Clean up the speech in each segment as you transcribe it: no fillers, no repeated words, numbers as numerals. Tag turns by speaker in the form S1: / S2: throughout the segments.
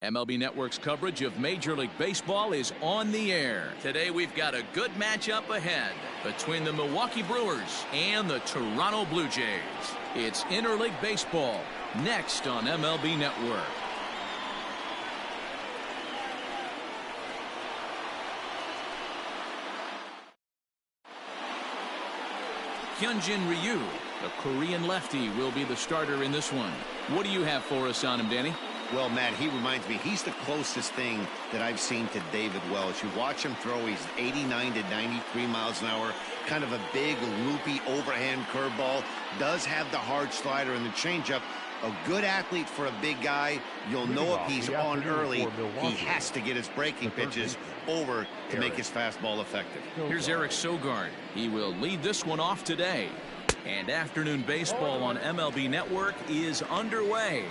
S1: MLB Network's coverage of Major League Baseball is on the air. Today we've got a good matchup ahead between the Milwaukee Brewers and the Toronto Blue Jays. It's Interleague Baseball next on MLB Network. Hyunjin Ryu, the Korean lefty, will be the starter in this one. What do you have for us on him, Danny?
S2: Well, Matt, he reminds me, he's the closest thing that I've seen to David Wells. You watch him throw, he's 89 to 93 miles an hour, kind of a big, loopy, overhand curveball, does have the hard slider and the changeup. A good athlete for a big guy. You'll know if he's on early, he has to get his breaking pitches over to make his fastball effective.
S1: Here's Eric Sogard. He will lead this one off today. And afternoon baseball on MLB Network is underway.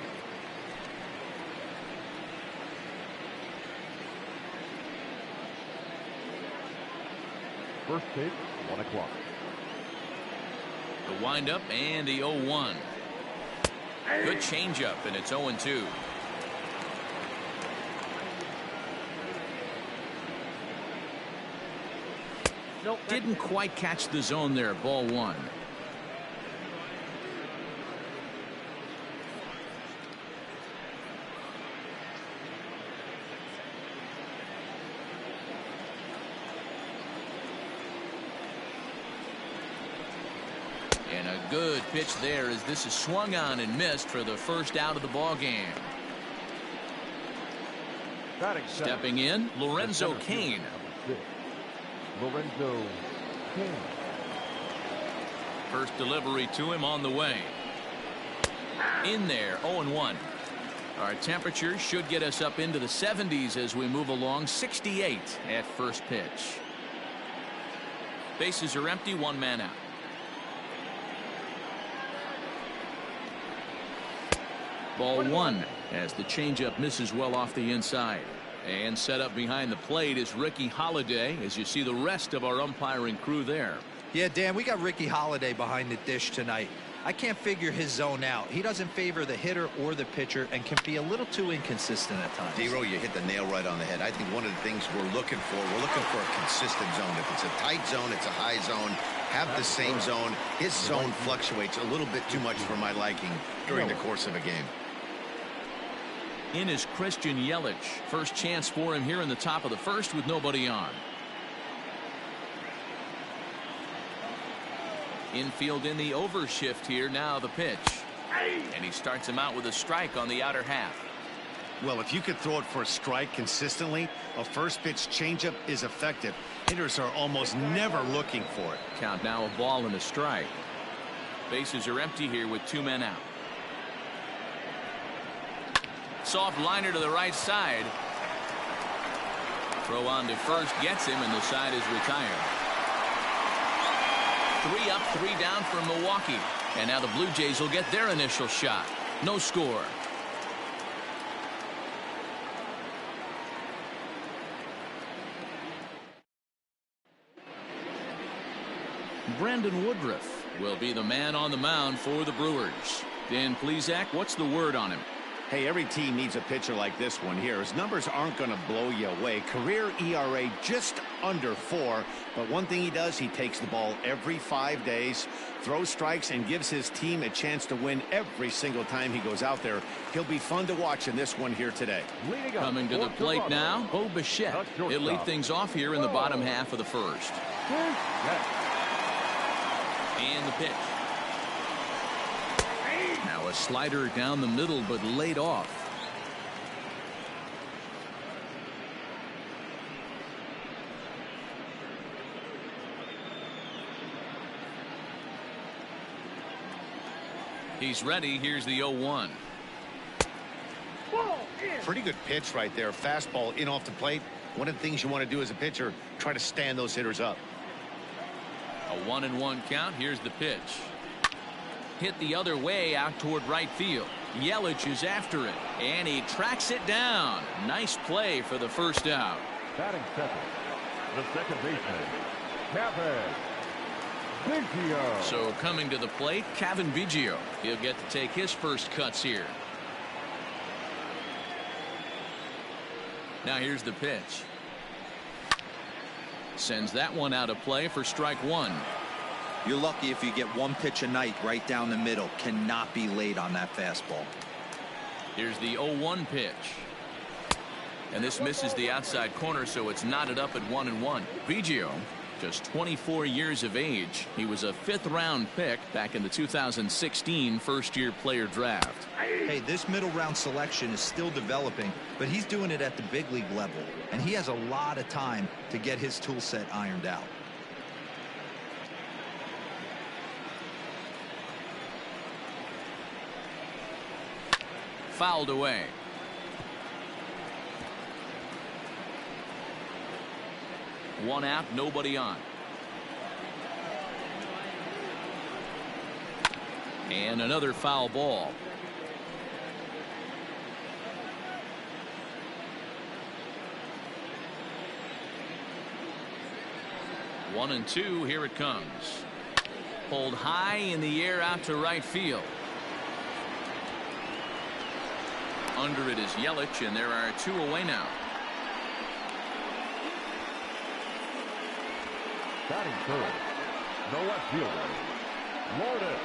S3: First pitch, 1 o'clock.
S1: The windup and the 0-1. Good changeup, and it's 0-2.
S3: Nope.
S1: Didn't quite catch the zone there. Ball 1. And a good pitch there as this is swung on and missed for the first out of the ball game. Stepping in, Lorenzo Cain.
S3: Lorenzo Cain.
S1: First delivery to him on the way. In there, 0-1. Our temperature should get us up into the 70s as we move along. 68 at first pitch. Bases are empty, one man out. Ball 1 as the changeup misses well off the inside. And set up behind the plate is Ricky Holiday as you see the rest of our umpiring crew there.
S4: Yeah, Dan, we got Ricky Holiday behind the dish tonight. I can't figure his zone out. He doesn't favor the hitter or the pitcher and can be a little too inconsistent at times.
S2: D-Row, you hit the nail right on the head. I think one of the things we're looking for a consistent zone. If it's a tight zone, it's a high zone. Have the same zone. His zone fluctuates a little bit too much for my liking during the course of a game.
S1: In is Christian Yelich. First chance for him here in the top of the first with nobody on. Infield in the overshift here. Now the pitch. And he starts him out with a strike on the outer half.
S2: Well, if you could throw it for a strike consistently, a first pitch changeup is effective. Hitters are almost never looking for it.
S1: Count now, a ball and a strike. Bases are empty here with two men out. Soft liner to the right side. Throw on to first gets him, and the side is retired. 3 up, 3 down for Milwaukee. And now the Blue Jays will get their initial shot. No score. Brandon Woodruff will be the man on the mound for the Brewers. Dan Plesac, what's the word on him?
S2: Hey, every team needs a pitcher like this one here. His numbers aren't going to blow you away. Career ERA just under 4. But one thing he does, he takes the ball every 5 days, throws strikes, and gives his team a chance to win every single time he goes out there. He'll be fun to watch in this one here today.
S1: Coming to the plate now, Bo Bichette. He'll lead things off here in the bottom half of the first. And the pitch. Now a slider down the middle, but laid off. He's ready. Here's the 0-1.
S2: Pretty good pitch right there. Fastball in off the plate. One of the things you want to do as a pitcher, try to stand those hitters up.
S1: A 1-1 count. Here's the pitch. Hit the other way out toward right field. Yelich is after it, and he tracks it down. Nice play for the first out.
S3: Batting second, the second baseman, Cavan Biggio.
S1: So coming to the plate, Cavan Biggio. He'll get to take his first cuts here. Now here's the pitch. Sends that one out of play for strike one.
S4: You're lucky if you get one pitch a night right down the middle. Cannot be late on that fastball.
S1: Here's the 0-1 pitch. And this misses the outside corner, so it's knotted up at 1-1. Biggio, just 24 years of age. He was a 5th-round pick back in the 2016 first-year player draft.
S4: Hey, this middle-round selection is still developing, but he's doing it at the big league level, and he has a lot of time to get his tool set ironed out.
S1: Fouled away. One out, nobody on. And another foul ball. One and two, here it comes. Pulled high in the air out to right field. Under it is Yelich, and there are 2 away now.
S3: Batting third, the left fielder, Lourdes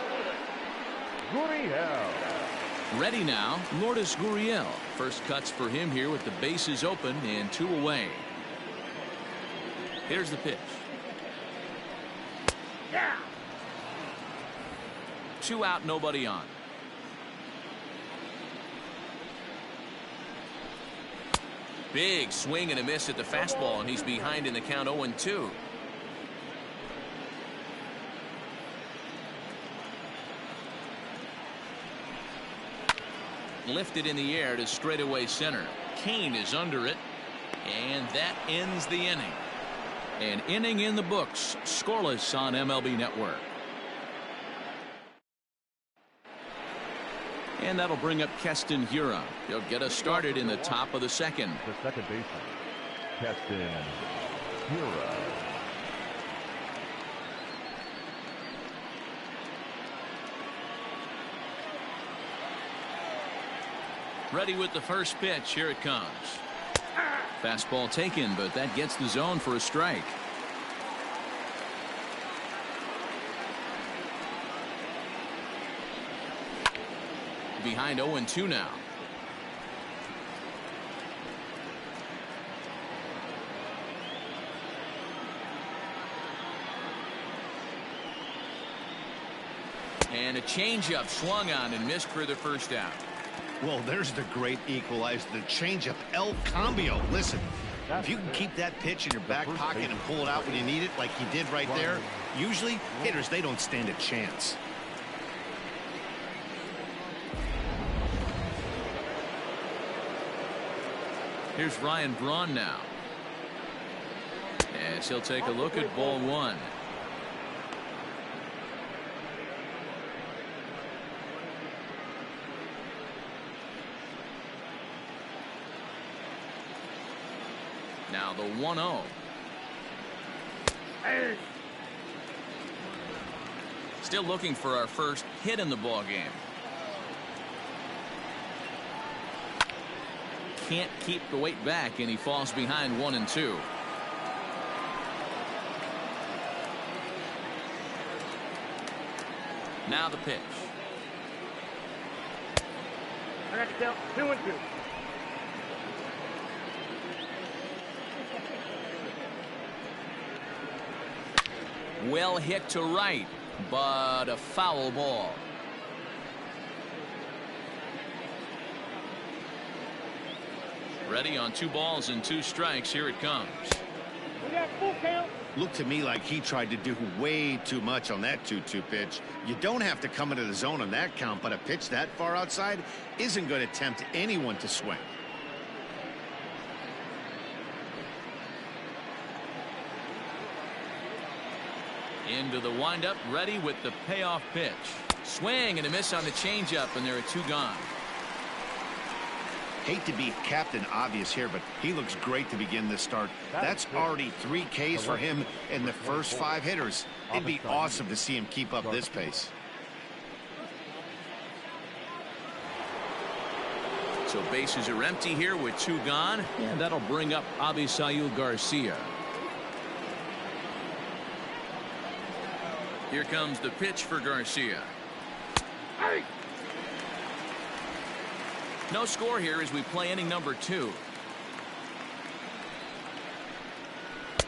S3: Gurriel.
S1: Ready now, Lourdes Gurriel. First cuts for him here with the bases open and 2 away. Here's the pitch.
S3: Yeah.
S1: 2 out, nobody on. Big swing and a miss at the fastball, and he's behind in the count 0-2. Lifted in the air to straightaway center. Kane is under it, and that ends the inning. An inning in the books, scoreless on MLB Network. And that'll bring up Keston Hiura. He'll get us started in the top of the second.
S3: The second baseman, Keston Hiura.
S1: Ready with the first pitch. Here it comes. Fastball taken, but that gets the zone for a strike. Behind 0-2 now. And a changeup swung on and missed for the first out.
S2: Well, there's the great equalizer, the changeup, El Cambio. Listen, if you can keep that pitch in your back pocket and pull it out when you need it, like he did right there, usually hitters, they don't stand a chance.
S1: Here's Ryan Braun now. As he'll take a look at ball one. Now the 1-0. Still looking for our first hit in the ball game. Can't keep the weight back, and he falls behind 1-2. Now the pitch.
S3: I got to count 2-2.
S1: Well hit to right, but a foul ball. Ready on 2 balls and 2 strikes. Here it comes.
S3: We got full count.
S2: Looked to me like he tried to do way too much on that 2-2 pitch. You don't have to come into the zone on that count, but a pitch that far outside isn't going to tempt anyone to swing.
S1: Into the windup, ready with the payoff pitch. Swing and a miss on the changeup, and there are 2 gone.
S2: Hate to be Captain Obvious here, but he looks great to begin this start. That's already 3 Ks for him in the first 5 hitters. It'd be awesome to see him keep up this pace.
S1: So bases are empty here with 2 gone, and that'll bring up Avisail Garcia. Here comes the pitch for Garcia. No score here as we play inning number 2.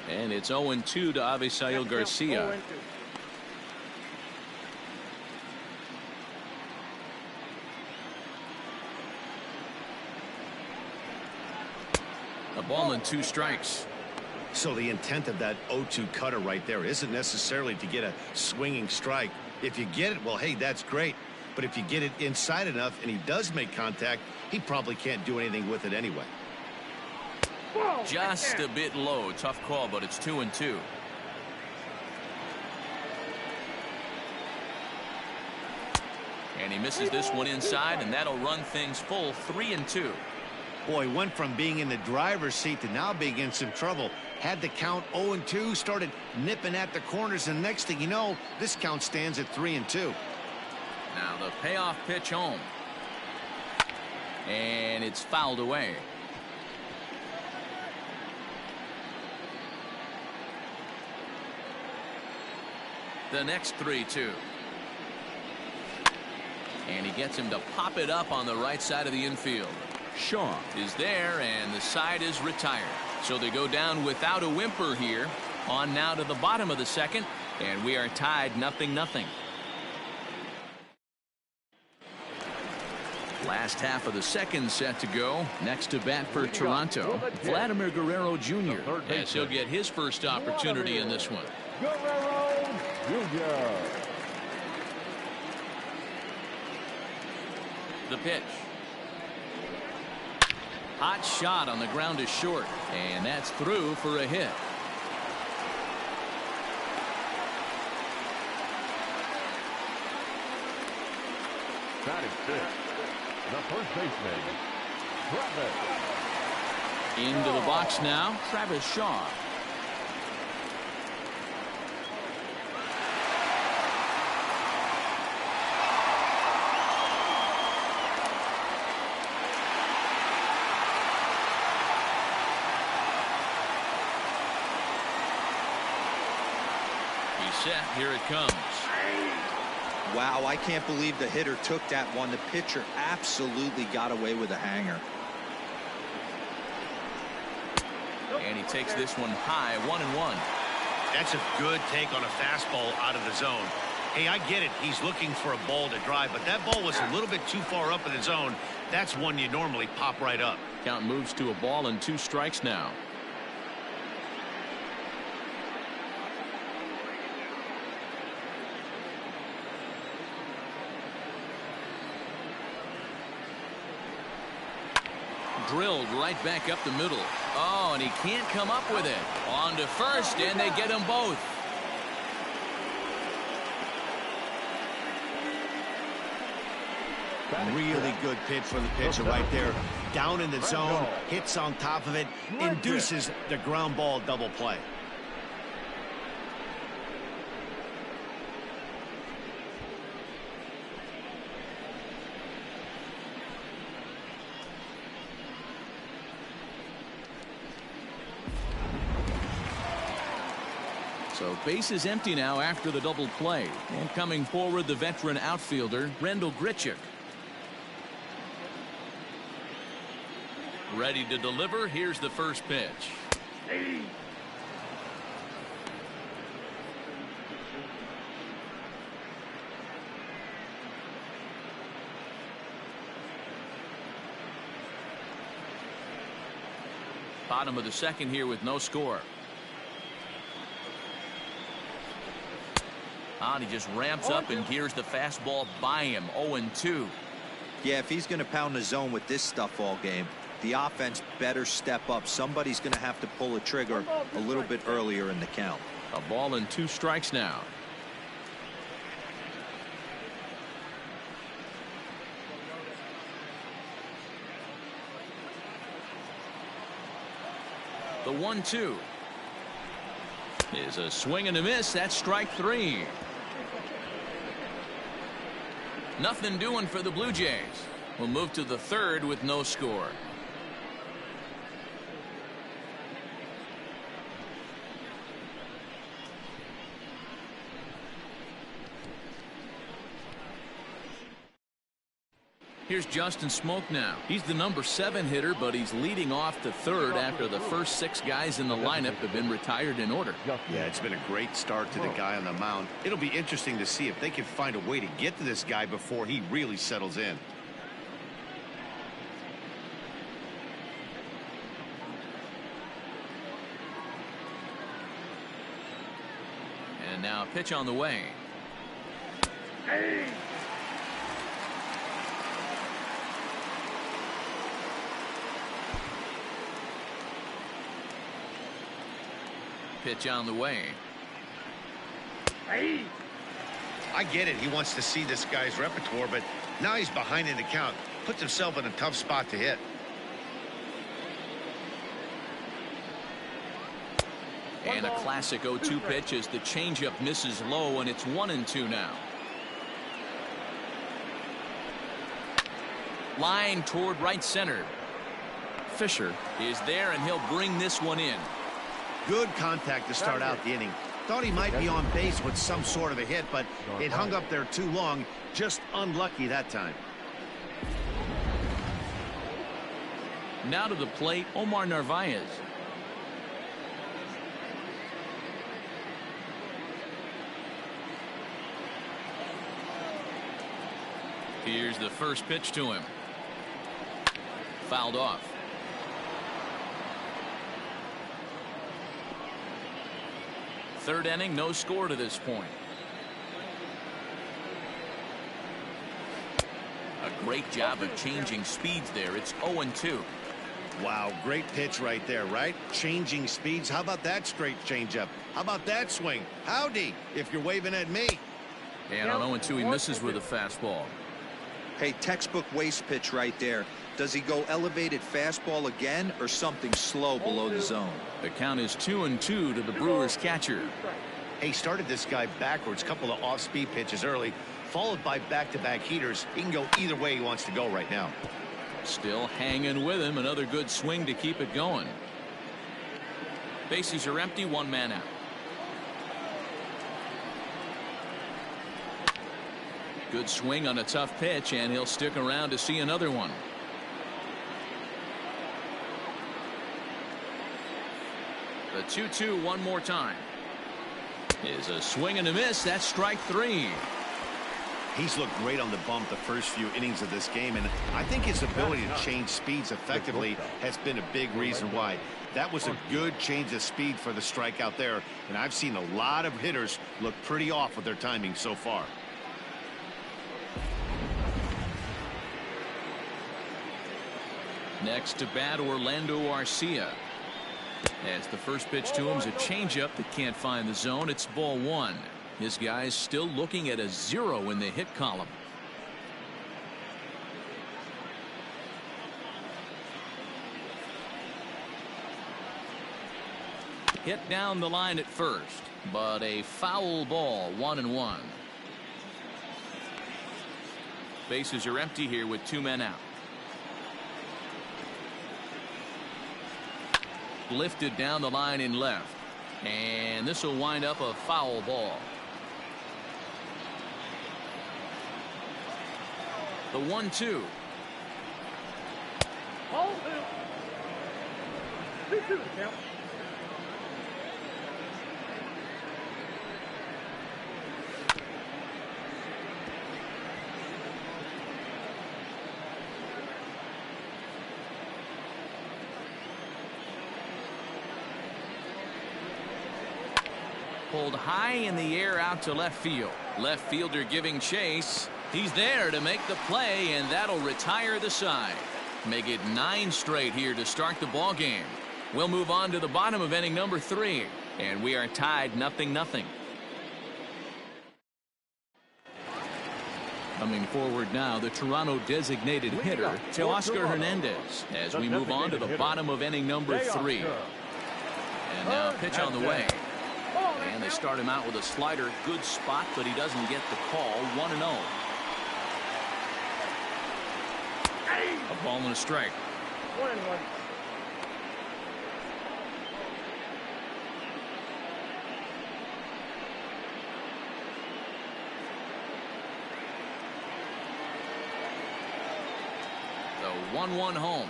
S1: And it's 0-2 to Avisail Garcia. A ball and 2 strikes.
S2: So the intent of that 0-2 cutter right there isn't necessarily to get a swinging strike. If you get it, well, hey, that's great. But if you get it inside enough and he does make contact, he probably can't do anything with it anyway.
S1: Just a bit low. Tough call, but it's 2-2. And he misses this one inside, and that'll run things full 3-2.
S2: Boy, went from being in the driver's seat to now being in some trouble. Had the count 0-2, started nipping at the corners, and next thing you know, this count stands at 3-2.
S1: Now the payoff pitch home. And it's fouled away. The next 3-2. And he gets him to pop it up on the right side of the infield. Shaw is there, and the side is retired. So they go down without a whimper here. On now to the bottom of the second, and we are tied 0-0. Last half of the second set to go. Next to bat for Toronto, Vladimir Guerrero Jr. as he'll get his first opportunity in this one.
S3: Guerrero Jr.
S1: The pitch. Hot shot on the ground is short, and that's through for a hit.
S3: That is fifth. The first baseman, Travis.
S1: Into the box now, Travis Shaw. He's set. Here it comes.
S4: Wow, I can't believe the hitter took that one. The pitcher absolutely got away with a hanger.
S1: And he takes this one high, 1-1.
S2: That's a good take on a fastball out of the zone. Hey, I get it. He's looking for a ball to drive, but that ball was a little bit too far up in the zone. That's one you normally pop right up.
S1: Count moves to a ball and 2 strikes now. Drilled right back up the middle. Oh, and he can't come up with it. On to first, and they get them both.
S2: Really good pitch for the pitcher right there. Down in the zone, hits on top of it, induces the ground ball double play.
S1: So base is empty now after the double play. And coming forward, the veteran outfielder, Rendell Grichuk. Ready to deliver. Here's the first pitch. Bottom of the second here with no score. And he just ramps up and gears the fastball by him. 0-2.
S4: Yeah, if he's going to pound the zone with this stuff all game, the offense better step up. Somebody's going to have to pull a trigger a little bit earlier in the count.
S1: A ball and 2 strikes now. The 1-2 is a swing and a miss. That's strike 3. Nothing doing for the Blue Jays. We'll move to the third with no score. Here's Justin Smoke now. He's the number 7 hitter, but he's leading off the third after the first 6 guys in the lineup have been retired in order.
S2: Yeah, it's been a great start to the guy on the mound. It'll be interesting to see if they can find a way to get to this guy before he really settles in.
S1: And now a pitch on the way.
S3: Hey.
S1: Pitch on the way.
S3: Hey.
S2: I get it. He wants to see this guy's repertoire, but now he's behind in the count. Puts himself in a tough spot to hit.
S1: And a classic 0-2 pitch as the changeup misses low, and it's 1-2 now. Line toward right center. Fisher is there, and he'll bring this one in.
S2: Good contact to start out the inning. Thought he might be on base with some sort of a hit, but it hung up there too long. Just unlucky that time.
S1: Now to the plate, Omar Narvaez. Here's the first pitch to him. Fouled off. Third inning, no score to this point. A great job of changing speeds there. It's 0-2.
S2: Wow, great pitch right there, right? Changing speeds. How about that straight changeup? How about that swing? Howdy, if you're waving at me.
S1: And on 0-2, he misses with a fastball.
S4: Hey, textbook waste pitch right there. Does he go elevated fastball again or something slow below the zone?
S1: The count is 2-2 to the Brewers catcher.
S2: He started this guy backwards, couple of off-speed pitches early, followed by back-to-back heaters. He can go either way he wants to go right now.
S1: Still hanging with him. Another good swing to keep it going. Bases are empty, 1 man out. Good swing on a tough pitch, and he'll stick around to see another one. The 2-2 one more time. Is a swing and a miss. That's strike 3.
S2: He's looked great on the bump the first few innings of this game, and I think his ability to change speeds effectively has been a big reason why. That was a good change of speed for the strikeout there, and I've seen a lot of hitters look pretty off with their timing so far.
S1: Next to bat, Orlando Arcia. As the first pitch to him is a changeup that can't find the zone. It's ball 1. His guy's still looking at a 0 in the hit column. Hit down the line at first, but a foul ball, 1-1. Bases are empty here with 2 men out. Lifted down the line in left, and this will wind up a foul ball. The 1-2. Pulled high in the air out to left field. Left fielder giving chase. He's there to make the play, and that'll retire the side. Make it 9 straight here to start the ball game. We'll move on to the bottom of inning number 3, and we are tied 0-0. Coming forward now, the Toronto designated hitter, Teoscar Hernandez, as we move on to the bottom of inning number 3. And now pitch on the way. And they start him out with a slider. Good spot, but he doesn't get the call. 1-0. A ball and a strike.
S3: 1-1.
S1: The 1-1 home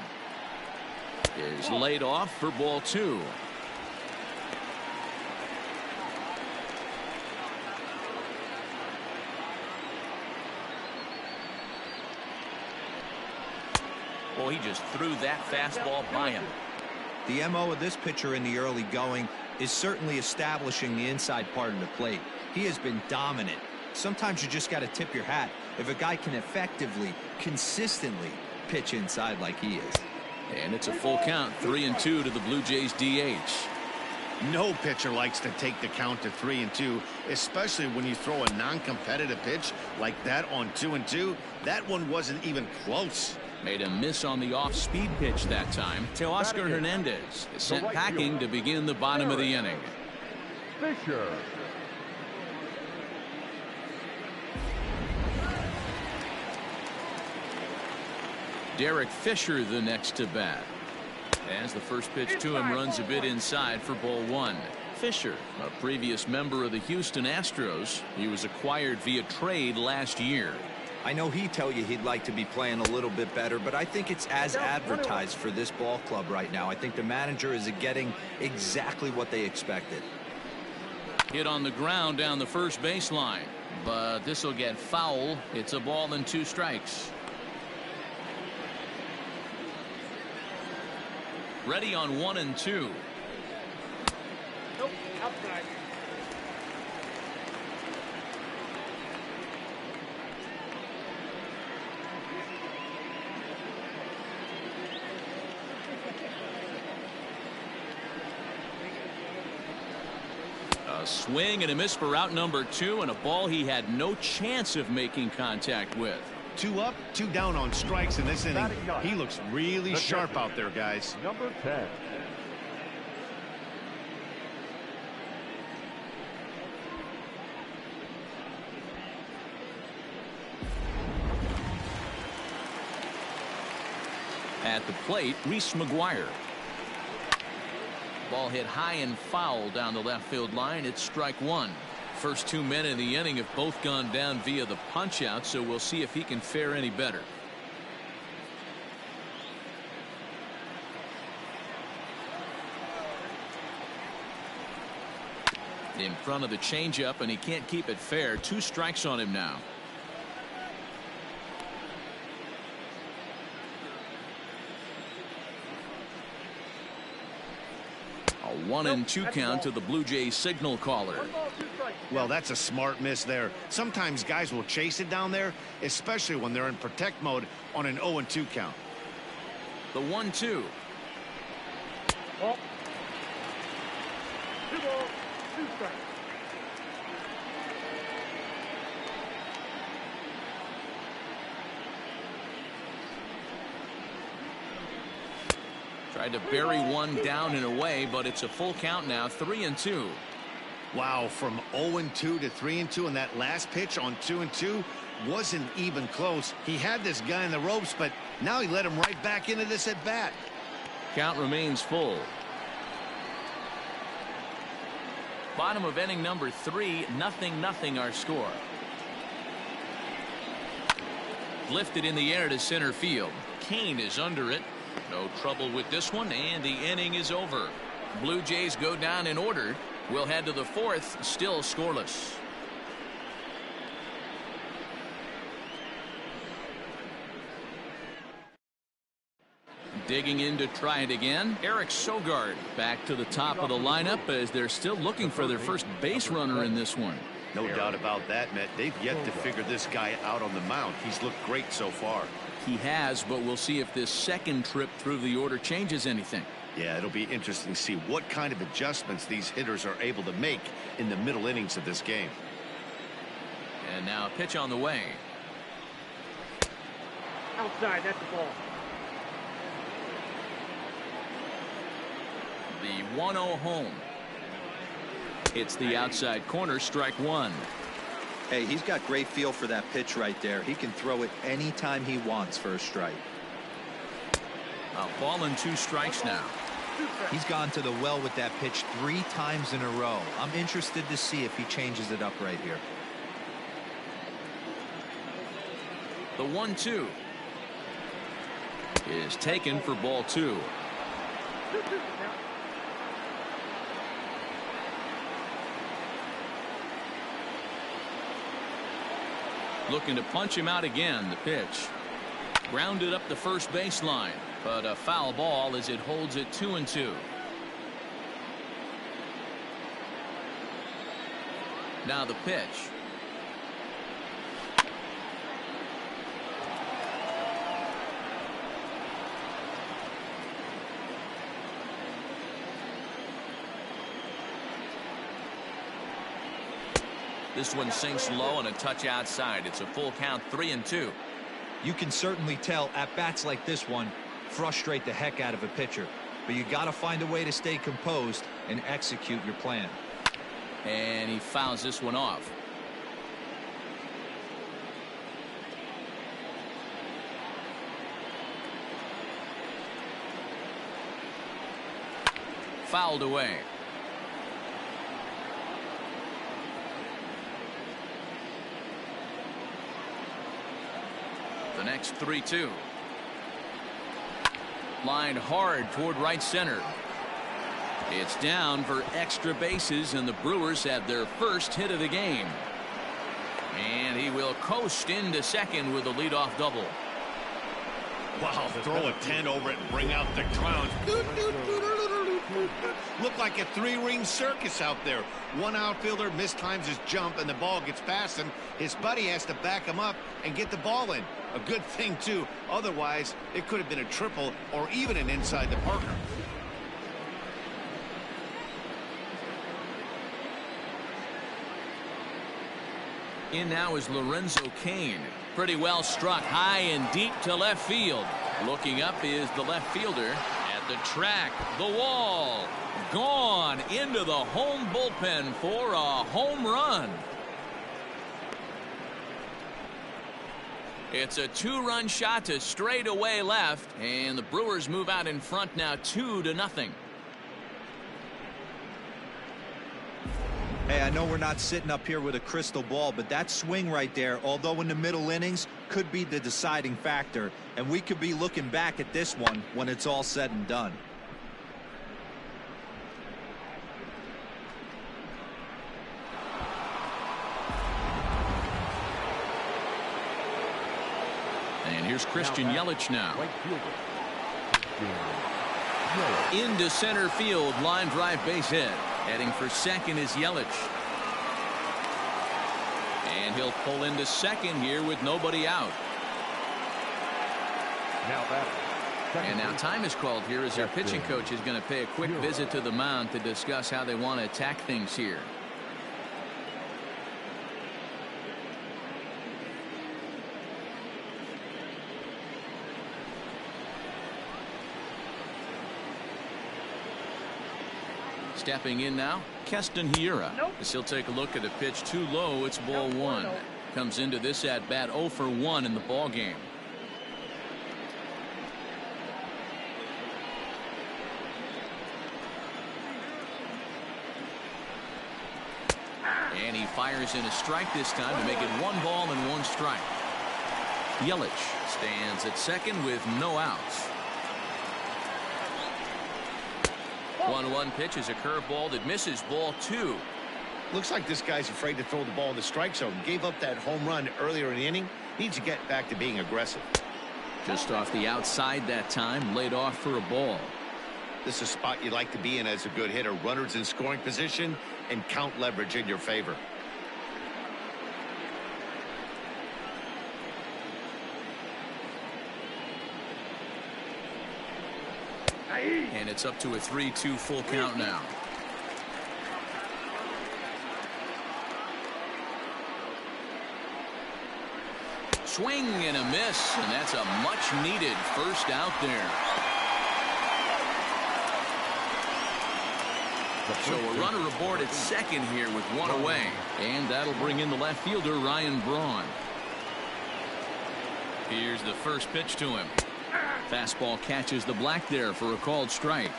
S1: is laid off for ball 2. Well, he just threw that fastball by him.
S4: The MO of this pitcher in the early going is certainly establishing the inside part of the plate. He has been dominant. Sometimes you just got to tip your hat if a guy can effectively, consistently pitch inside like he is.
S1: And it's a full count, 3-2 to the Blue Jays DH.
S2: No pitcher likes to take the count to 3-2, especially when you throw a non-competitive pitch like that on 2-2. That one wasn't even close.
S1: Made a miss on the off-speed pitch that time. Teoscar Hernandez is sent packing to begin the bottom of the inning.
S3: Fisher.
S1: Derek Fisher the next to bat. As the first pitch to him runs a bit inside for ball 1. Fisher, a previous member of the Houston Astros. He was acquired via trade last year.
S4: I know he'd tell you he'd like to be playing a little bit better, but I think it's as advertised for this ball club right now. I think the manager is getting exactly what they expected.
S1: Hit on the ground down the first baseline, but this will get foul. It's a ball and 2 strikes. Ready on 1-2.
S3: Nope, outside.
S1: A swing and a miss for out number 2, and a ball he had no chance of making contact with.
S2: 2 up, 2 down on strikes in this inning. He looks really sharp out there, guys.
S3: Number 10.
S1: At the plate, Reese McGuire. Ball hit high and foul down the left field line. It's strike 1. First 2 men in the inning have both gone down via the punch out, so we'll see if he can fare any better. In front of the changeup, and he can't keep it fair. 2 strikes on him now. A 1-2 count to the Blue Jays signal caller.
S2: Well, that's a smart miss there. Sometimes guys will chase it down there, especially when they're in protect mode on an 0-2 count.
S1: The 1-2.
S3: Ball. 2 balls, 2 strikes.
S1: Tried to bury one down and away, but it's a full count now, 3-2.
S2: Wow, from 0-2 to 3-2, and that last pitch on 2-2 wasn't even close. He had this guy in the ropes, but now he let him right back into this at bat.
S1: Count remains full. Bottom of inning number 3, 0-0 our score. Lifted in the air to center field. Kane is under it. No trouble with this one, and the inning is over. Blue Jays go down in order. We'll head to the 4th, still scoreless. Digging in to try it again, Eric Sogard back to the top of the lineup as they're still looking for their first base runner in this one.
S2: No doubt about that, Matt. They've yet to figure this guy out on the mound. He's looked great so far.
S1: He has, but we'll see if this second trip through the order changes anything.
S2: Yeah, it'll be interesting to see what kind of adjustments these hitters are able to make in the middle innings of this game.
S1: And now a pitch on the way.
S3: Outside, that's the ball.
S1: The 1-0 home. It's the outside corner, strike 1.
S4: Hey, he's got great feel for that pitch right there. He can throw it anytime he wants for a strike.
S1: A ball and 2 strikes now.
S4: He's gone to the well with that pitch 3 times in a row. I'm interested to see if he changes it up right here.
S1: The 1-2 is taken for ball 2. Looking to punch him out again. The pitch grounded up the first baseline, but a foul ball as it holds it 2-2. Now the pitch. This one sinks low and a touch outside. It's a full count, 3-2.
S4: You can certainly tell at bats like this one frustrate the heck out of a pitcher, but you got to find a way to stay composed and execute your plan.
S1: And he fouls this one off. Fouled away. The next 3-2. Lined hard toward right center. It's down for extra bases, and the Brewers have their first hit of the game. And he will coast into second with a leadoff double.
S2: Wow, throw a 10 over it and bring out the clowns. Look like a 3-ring circus out there. One outfielder mistimes his jump and the ball gets past him. His buddy has to back him up and get the ball in. A good thing, too. Otherwise, it could have been a triple or even an inside the Parker.
S1: In now is Lorenzo Cain. Pretty well struck high and deep to left field. Looking up is the left fielder. At the track, the wall. Gone into the home bullpen for a home run. It's a 2-run shot to straightaway left, and the Brewers move out in front now 2-0.
S4: Hey, I know we're not sitting up here with a crystal ball, but that swing right there, although in the middle innings, could be the deciding factor, and we could be looking back at this one when it's all said and done.
S1: And here's Christian Yelich now. Into center field, line drive base hit. Heading for second is Yelich. And he'll pull into second here with nobody out. And now time is called here as their pitching coach is going to pay a quick visit to the mound to discuss how they want to attack things here. Stepping in now, Keston Hiura. As he'll take a look at a pitch too low. It's ball 1. Comes into this at bat 0 for 1 in the ball game. And he fires in a strike this time to make it 1 ball and 1 strike. Yelich stands at second with no outs. 1-1 pitch is a curveball that misses, ball 2.
S2: Looks like this guy's afraid to throw the ball in the strike zone. Gave up that home run earlier in the inning. Needs to get back to being aggressive.
S1: Just off the outside that time, laid off for a ball.
S2: This is a spot you'd like to be in as a good hitter. Runners in scoring position and count leverage in your favor.
S1: And it's up to a 3-2 full count now. Swing and a miss, and that's a much needed first out there. So a runner aboard at second here with 1 away, and that'll bring in the left fielder Ryan Braun. Here's the first pitch to him. Fastball catches the black there for a called strike.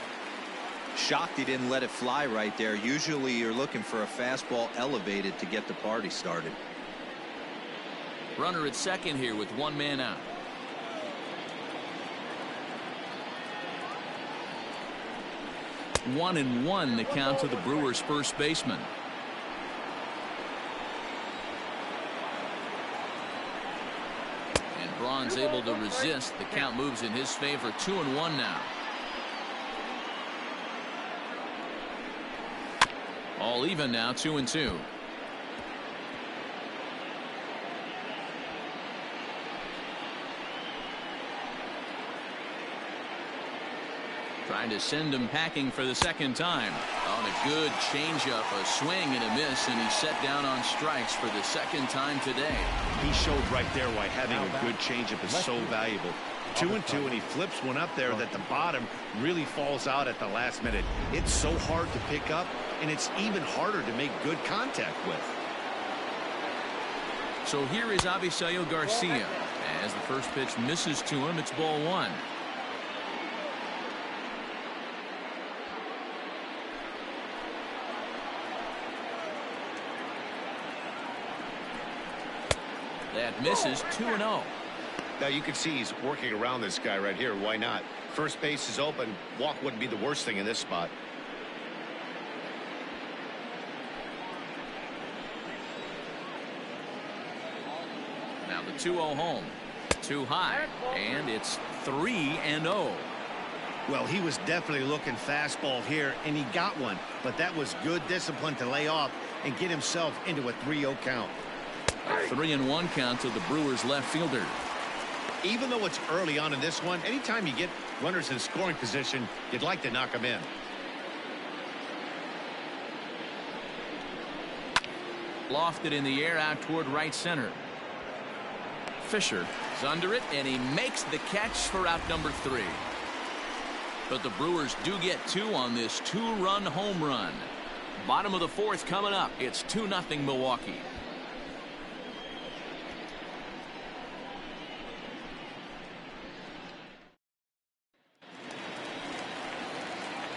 S4: Shocked he didn't let it fly right there. Usually you're looking for a fastball elevated to get the party started.
S1: Runner at second here with one man out. One and one the count to the Brewers first baseman. And Braun's able to resist. The count moves in his favor. 2-1 now. All even now, 2-2. Trying to send him packing for the second time. On a good changeup, a swing and a miss, and he's set down on strikes for the second time today.
S2: He showed right there why having a good changeup is so valuable. 2-2, and he flips one up there that the bottom really falls out at the last minute. It's so hard to pick up, and it's even harder to make good contact with.
S1: So here is Avisail Garcia. As the first pitch misses to him, it's ball one. That misses. 2-0.
S2: Now you can see he's working around this guy right here. Why not? First base is open. Walk wouldn't be the worst thing in this spot.
S1: Now the 2-0 home. Too high. And it's 3-0.
S2: Well, he was definitely looking fastball here, and he got one. But that was good discipline to lay off and get himself into a 3-0 count.
S1: A 3-1 count to the Brewers left fielder.
S2: Even though it's early on in this one, anytime you get runners in scoring position, you'd like to knock them in.
S1: Lofted in the air out toward right center. Fisher is under it, and he makes the catch for out number 3. But the Brewers do get 2 on this 2-run home run. Bottom of the 4th coming up. It's 2-0 Milwaukee.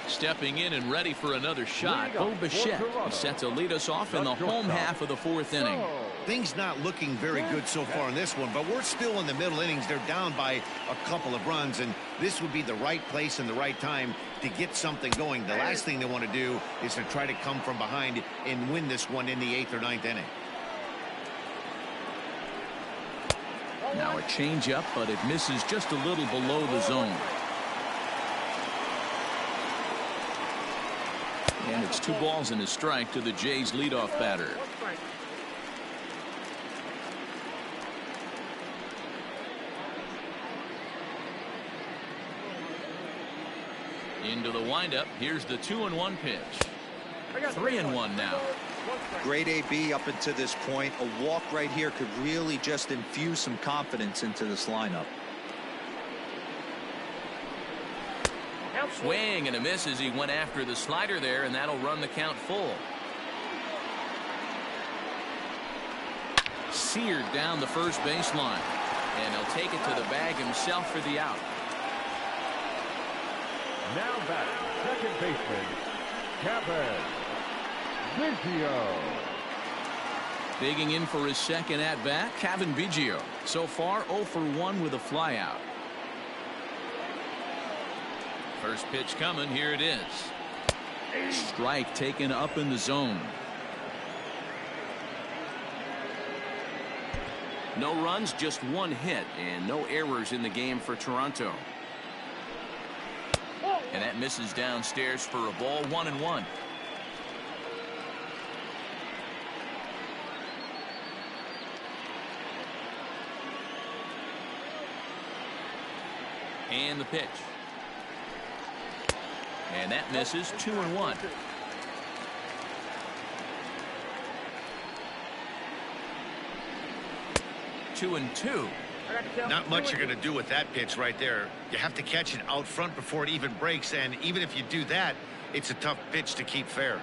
S1: Stepping in and ready for another shot, Bo Bichette. He set to lead us off in the home half of the 4th inning.
S2: Things not looking very good so far in this one, but we're still in the middle innings. They're down by a couple of runs, and this would be the right place and the right time to get something going. The last thing they want to do is to try to come from behind and win this one in the 8th or 9th inning.
S1: Now a changeup, but it misses just a little below the zone. And it's 2 balls and a strike to the Jays leadoff batter. Into the windup. Here's the 2-1 pitch. 3-1 now.
S4: Great AB up until this point. A walk right here could really just infuse some confidence into this lineup.
S1: Swing and a miss as he went after the slider there, and that'll run the count full. Seared down the first baseline, and he'll take it to the bag himself for the out.
S3: Now back, second baseman, Kevin Biggio.
S1: Digging in for his second at-bat, Kevin Biggio. So far 0 for 1 with a flyout. First pitch coming. Here it is. Strike taken up in the zone. No runs, just 1 hit, and no errors in the game for Toronto. And that misses downstairs for a ball. 1-1. And the pitch. And that misses. 2-1. Two and two.
S2: Not much you're going to do with that pitch right there. You have to catch it out front before it even breaks, and even if you do that, it's a tough pitch to keep fair.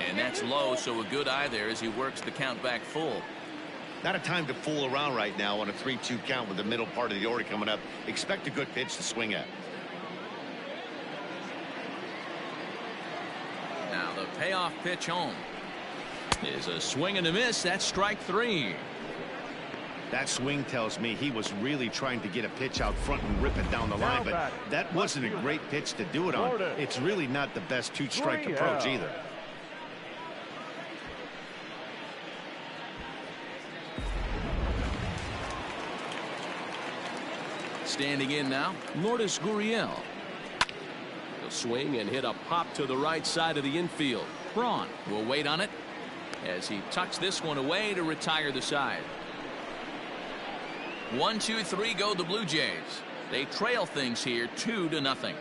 S1: And And that's low, so a good eye there as he works the count back full.
S2: Not a time to fool around right now on a 3-2 count with the middle part of the order coming up. Expect a good pitch to swing at.
S1: Now the payoff pitch home is a swing and a miss. That's strike 3.
S2: That swing tells me he was really trying to get a pitch out front and rip it down the line, but that wasn't a great pitch to do it on. It's really not the best 2-strike approach either.
S1: Standing in now, Lourdes Gurriel. He'll swing and hit a pop to the right side of the infield. Braun will wait on it as he tucks this one away to retire the side. 1-2-3 go the Blue Jays. They trail things here 2-0.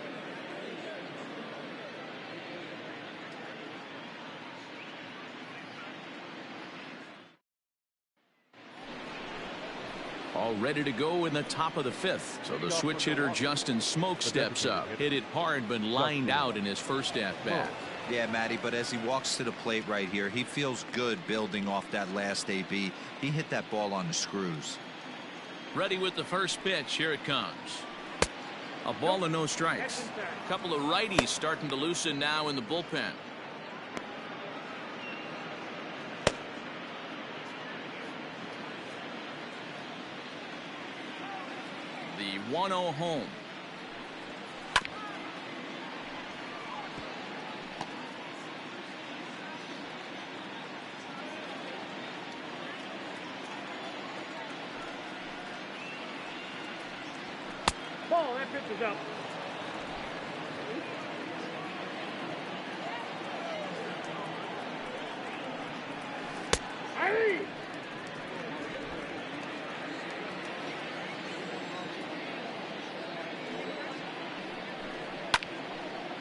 S1: All ready to go in the top of the 5th. So the switch hitter Justin Smoke steps up. Hit it hard but lined out in his first at bat.
S4: Yeah, Matty, but as he walks to the plate right here, he feels good building off that last AB. He hit that ball on the screws.
S1: Ready with the first pitch. Here it comes. A ball and no strikes. A couple of righties starting to loosen now in the bullpen. The 1-0 home.
S5: Ball, that pitch is up. Hey!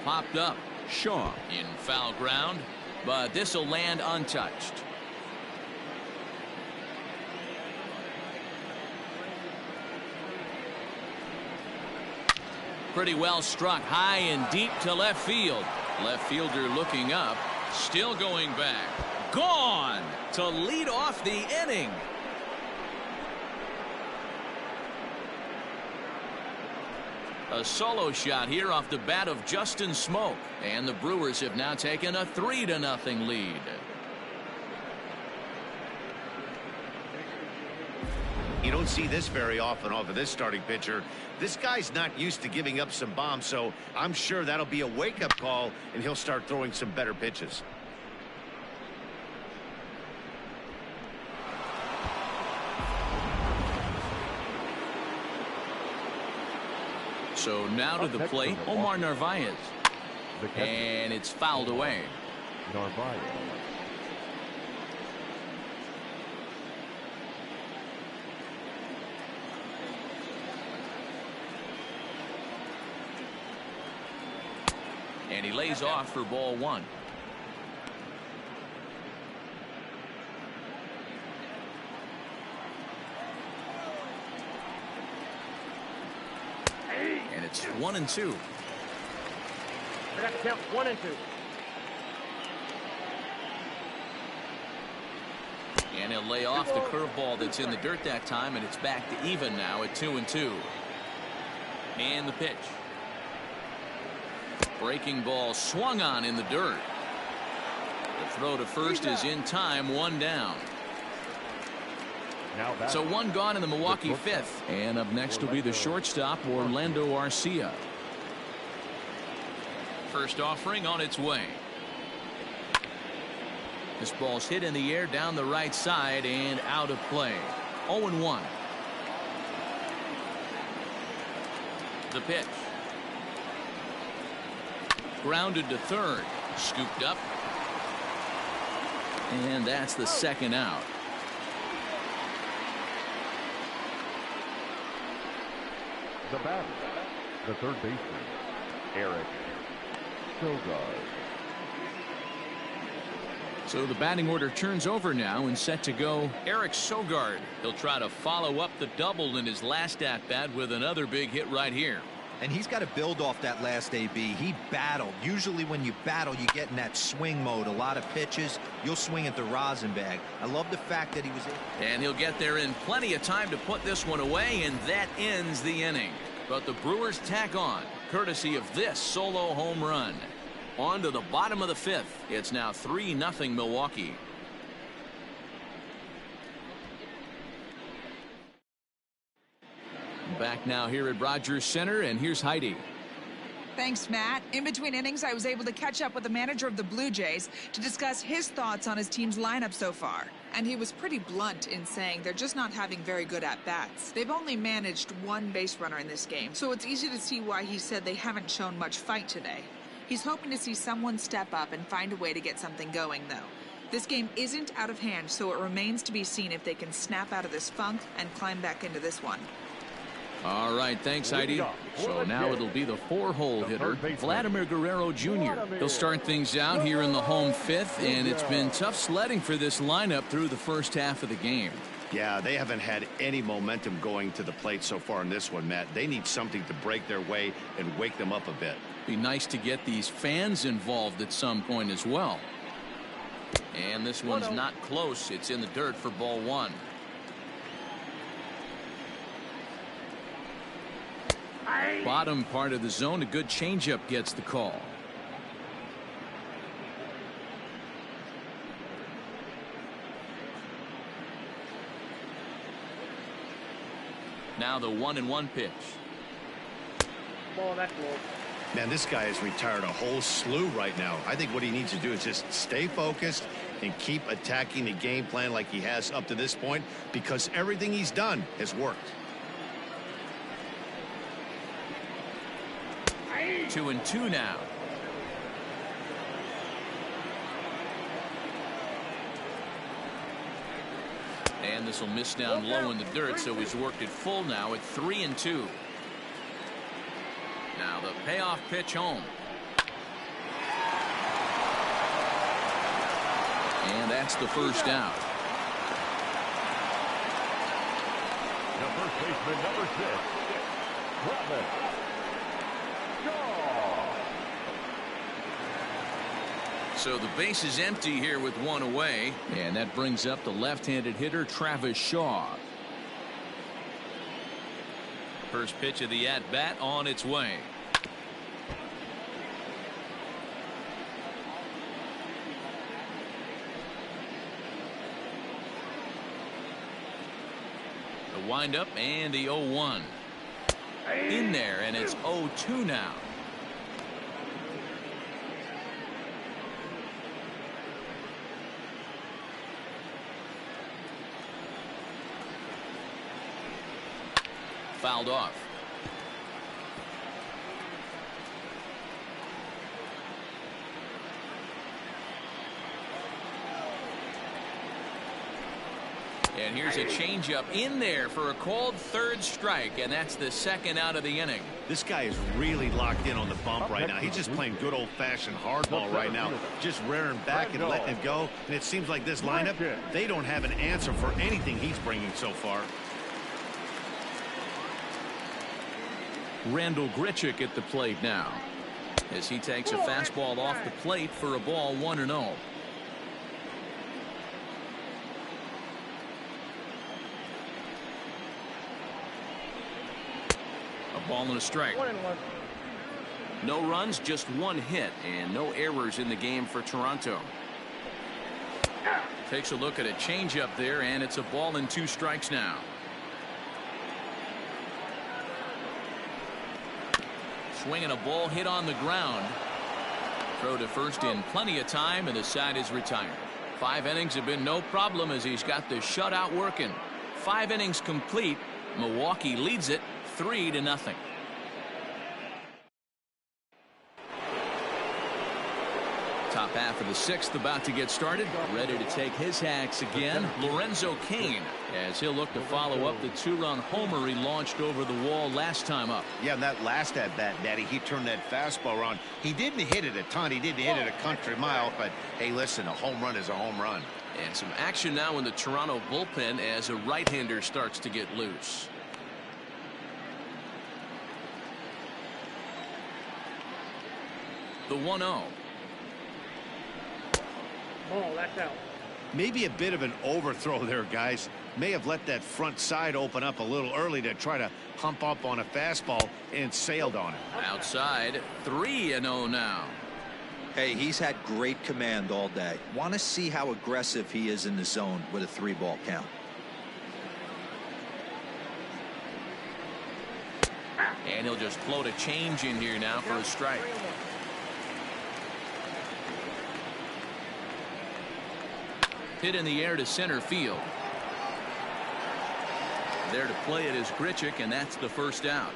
S1: Popped up. Shaw in foul ground, but this will land untouched. Pretty well struck high and deep to left field. Left fielder looking up, still going back. Gone to lead off the inning. A solo shot here off the bat of Justin Smoke, and the Brewers have now taken a 3-0 lead.
S2: You don't see this very often off of this starting pitcher. This guy's not used to giving up some bombs, so I'm sure that'll be a wake-up call, and he'll start throwing some better pitches.
S1: So now to the plate, Omar Narvaez. And it's fouled away.
S3: Narvaez.
S1: And he lays off for ball 1. And it's 1-2.
S5: I got to count 1 and 2.
S1: And he'll lay off the curveball that's in the dirt that time, and it's back to even now at 2-2. And the pitch. Breaking ball swung on in the dirt. The throw to first is in time, 1 down. So 1 gone in the Milwaukee 5th. And up next will be the shortstop, Orlando Arcia. First offering on its way. This ball's hit in the air down the right side and out of play. 0-1. The pitch. Grounded to third. Scooped up. And that's the second out.
S3: The batter, the third baseman, Eric Sogard.
S1: So the batting order turns over now and set to go Eric Sogard. He'll try to follow up the double in his last at bat with another big hit right here.
S4: And he's got to build off that last AB. He battled. Usually when you battle, you get in that swing mode. A lot of pitches, you'll swing at the rosin bag. I love the fact that he was able.
S1: And he'll get there in plenty of time to put this one away, and that ends the inning. But the Brewers tack on, courtesy of this solo home run. On to the bottom of the fifth. It's now 3-0 Milwaukee. Back now here at Rogers Center, and here's Heidi.
S6: Thanks, Matt. In between innings, I was able to catch up with the manager of the Blue Jays to discuss his thoughts on his team's lineup so far. And he was pretty blunt in saying they're just not having very good at-bats. They've only managed one base runner in this game, so it's easy to see why he said they haven't shown much fight today. He's hoping to see someone step up and find a way to get something going, though. This game isn't out of hand, so it remains to be seen if they can snap out of this funk and climb back into this one.
S1: All right, thanks, Heidi. So now it'll be the 4-hole hitter, Vladimir Guerrero Jr. He'll start things out here in the home fifth, and it's been tough sledding for this lineup through the first half of the game.
S2: Yeah, they haven't had any momentum going to the plate so far in this one, Matt. They need something to break their way and wake them up a bit.
S1: Be nice to get these fans involved at some point as well. And this one's not close. It's in the dirt for ball one. Bottom part of the zone, a good changeup gets the call. Now the 1-1 pitch.
S5: Ball, that's low.
S2: Man, this guy has retired a whole slew right now. I think what he needs to do is just stay focused and keep attacking the game plan like he has up to this point, because everything he's done has worked.
S1: 2-2 now. And this will miss down low in the dirt, so he's worked it full now at 3-2. Now the payoff pitch home. And that's the first out.
S3: The first baseman, number 6, Travis.
S1: So the base is empty here with one away, and that brings up the left-handed hitter Travis Shaw. First pitch of the at-bat on its way. The windup and the 0-1 in there, and it's 0-2 now. Fouled off. And here's a changeup in there for a called third strike, and that's the second out of the inning.
S2: This guy is really locked in on the bump right now. He's just playing good old-fashioned hardball right now, just rearing back and letting it go. And it seems like this lineup, they don't have an answer for anything he's bringing so far.
S1: Randall Grichuk at the plate now, as he takes a fastball off the plate for a ball 1-0. A ball and a strike.
S5: 1-1.
S1: No runs, just one hit, and no errors in the game for Toronto. Takes a look at a changeup there, and it's a ball and 2 strikes now. Swinging a ball hit on the ground. Throw to first in plenty of time, and the side is retired. 5 innings have been no problem as he's got the shutout working. 5 innings complete. Milwaukee leads it 3-0. Top half of the 6th about to get started. Ready to take his hacks again, Lorenzo Cain, as he'll look to follow up the 2-run homer he launched over the wall last time up.
S2: Yeah, and that last at-bat, Daddy, he turned that fastball around. He didn't hit it a ton. He didn't hit it a country mile, but hey, listen, a home run is a home run.
S1: And some action now in the Toronto bullpen as a right-hander starts to get loose. The 1-0.
S5: Ball, that's out.
S2: Maybe a bit of an overthrow there, guys. May have let that front side open up a little early to try to hump up on a fastball and sailed on it.
S1: Outside, 3-0 now.
S4: Hey, he's had great command all day. Want to see how aggressive he is in the zone with a 3-ball count.
S1: And he'll just float a change in here now for a strike. Hit in the air to center field. There to play it is Grichuk, and that's the first out.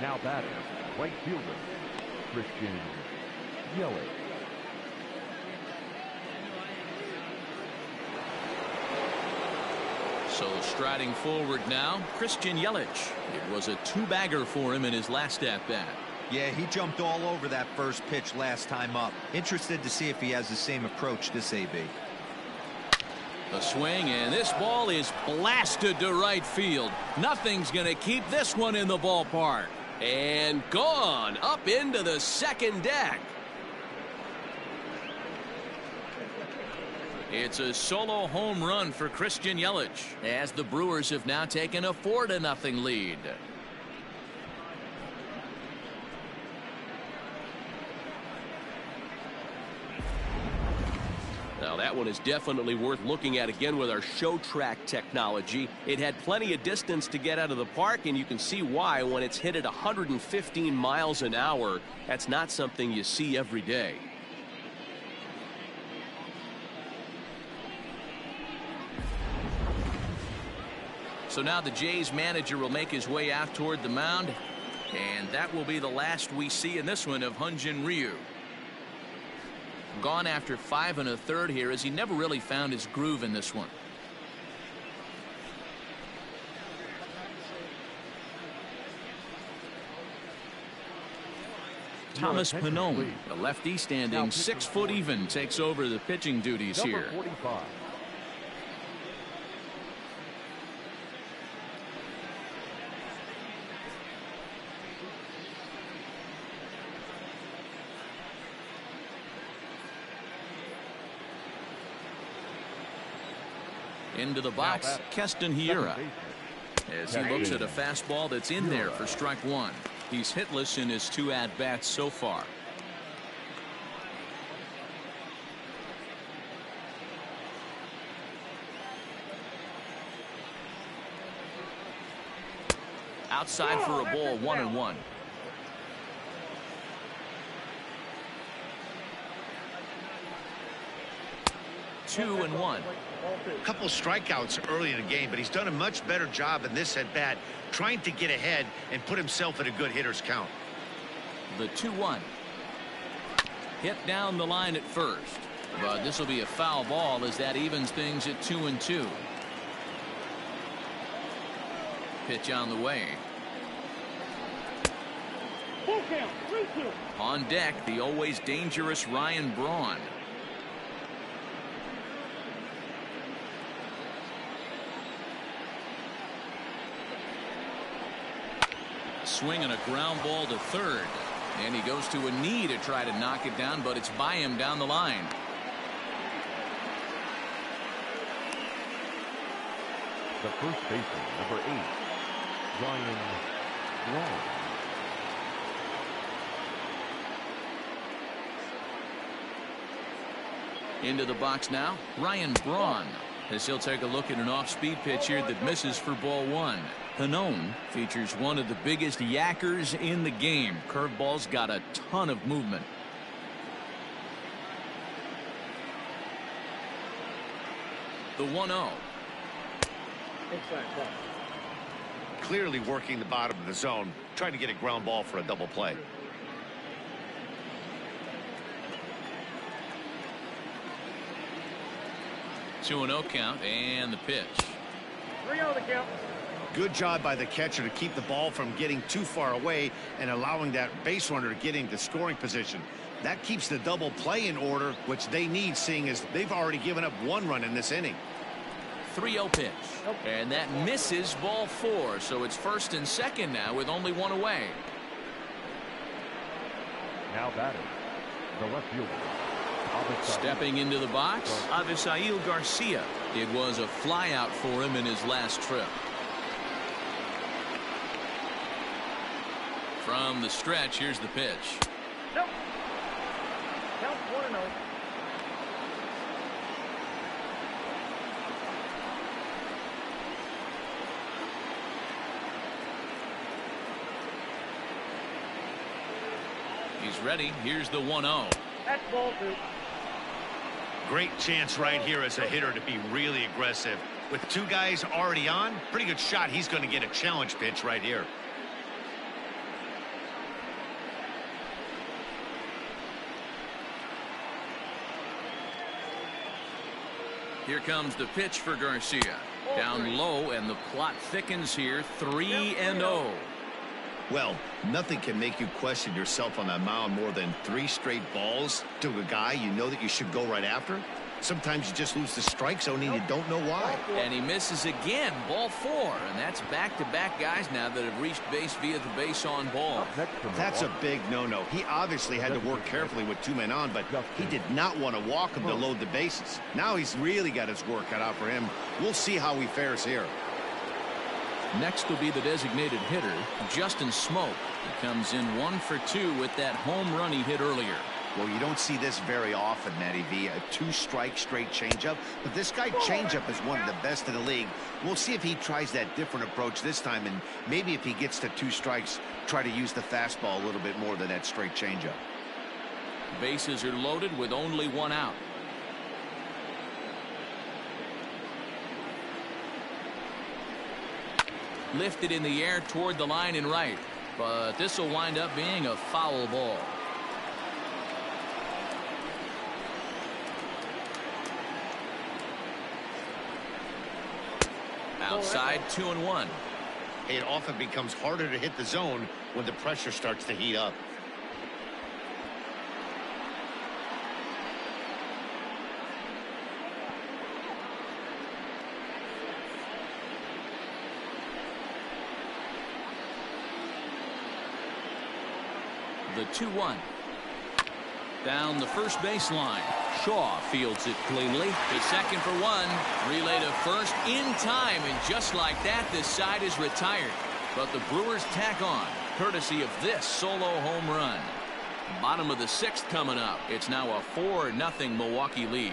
S3: Now batting, right fielder, Christian Yelich.
S1: So striding forward now, Christian Yelich. It was a two-bagger for him in his last at-bat.
S4: Yeah, he jumped all over that first pitch last time up. Interested to see if he has the same approach this AB.
S1: The swing, and this ball is blasted to right field. Nothing's going to keep this one in the ballpark. And gone up into the second deck. It's a solo home run for Christian Yelich, as the Brewers have now taken a 4-0 lead.
S7: Now that one is definitely worth looking at again with our show track technology. It had plenty of distance to get out of the park, and you can see why when it's hit at 115 miles an hour. That's not something you see every day.
S1: So now the Jays manager will make his way out toward the mound, and that will be the last we see in this one of Hyun-Jin Ryu. Gone after 5 1/3 here, as he never really found his groove in this one. Thomas Pannone, the lefty standing 6 foot even, takes over the pitching duties
S3: Number
S1: here.
S3: 45.
S1: Into the box, Keston Hiura, as he looks at a fastball that's in there for strike one. He's hitless in his 2 at-bats so far. Outside for a ball, 1-1. Two and one.
S2: A couple strikeouts early in the game, but he's done a much better job in this at bat trying to get ahead and put himself in a good hitter's count.
S1: The 2-1. Hit down the line at first, but this will be a foul ball as that evens things at 2-2. Pitch on the way.
S5: Full count, 3-2.
S1: On deck, the always dangerous Ryan Braun. Swinging a ground ball to third, and he goes to a knee to try to knock it down, but it's by him down the line.
S3: The first baseman, number 8, Ryan Braun.
S1: Into the box now, Ryan Braun, as he'll take a look at an off-speed pitch here that misses for ball one. Pannone features one of the biggest yackers in the game. Curveball's got a ton of movement. The 1-0.
S5: Inside ball.
S2: Clearly working the bottom of the zone, trying to get a ground ball for a double play.
S1: 2-0 count, and the pitch.
S5: 3-0 the count.
S2: Good job by the catcher to keep the ball from getting too far away and allowing that base runner to get into scoring position. That keeps the double play in order, which they need, seeing as they've already given up 1 run in this inning.
S1: 3-0 pitch. And that misses ball 4. So it's first and second now with only one away.
S3: Now batting, the left fielder.
S1: Stepping into the box, Avisail Garcia. It was a flyout for him in his last trip. From the stretch, here's the pitch.
S5: Nope. Count 1-0.
S1: He's ready. Here's the 1-0.
S5: That's ball 2.
S2: Great chance right here as a hitter to be really aggressive. With 2 guys already on, pretty good shot. He's going to get a challenge pitch right here.
S1: Here comes the pitch for Garcia. Down low, and the plot thickens here. 3-0.
S2: Well, nothing can make you question yourself on that mound more than 3 straight balls to a guy you know that you should go right after. Sometimes you just lose the strike zone and you don't know why.
S1: And he misses again. Ball 4. And that's back-to-back guys now that have reached base via the base on ball.
S2: That's a big no-no. He obviously had to work carefully with 2 men on, but he did not want to walk him to load the bases. Now he's really got his work cut out for him. We'll see how he fares here.
S1: Next will be the designated hitter, Justin Smoke. He comes in 1 for 2 with that home run he hit earlier.
S2: Well, you don't see this very often, Matty V. A 2-strike straight changeup. But this guy changeup is one of the best in the league. We'll see if he tries that different approach this time. And maybe if he gets to 2 strikes, try to use the fastball a little bit more than that straight changeup.
S1: Bases are loaded with only 1 out. Lifted in the air toward the line and right. But this will wind up being a foul ball. Outside, 2-1.
S2: It often becomes harder to hit the zone when the pressure starts to heat up.
S1: The 2-1. Down the first baseline. Shaw fields it cleanly. To second for 1. Relay to first in time. And just like that, this side is retired. But the Brewers tack on, courtesy of this solo home run. Bottom of the 6th coming up. It's now a 4-0 Milwaukee lead.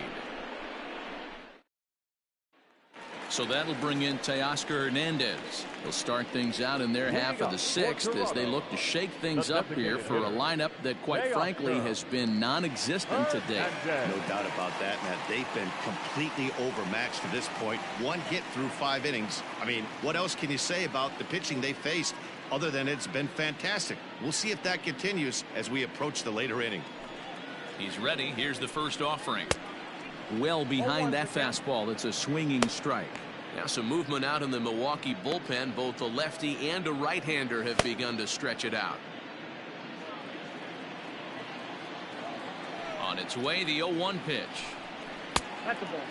S1: So that'll bring in Teoscar Hernandez. They'll start things out in their half of the 6th as they look to shake things up here for a lineup that, quite frankly, has been non-existent today.
S2: No doubt about that, Matt. They've been completely overmatched to this point. 1 hit through 5 innings. I mean, what else can you say about the pitching they faced other than it's been fantastic? We'll see if that continues as we approach the later inning.
S1: He's ready. Here's the first offering. Well behind that fastball. It's a swinging strike. Now some movement out in the Milwaukee bullpen. Both a lefty and a right-hander have begun to stretch it out. On its way, the 0-1 pitch.
S5: That's the ball.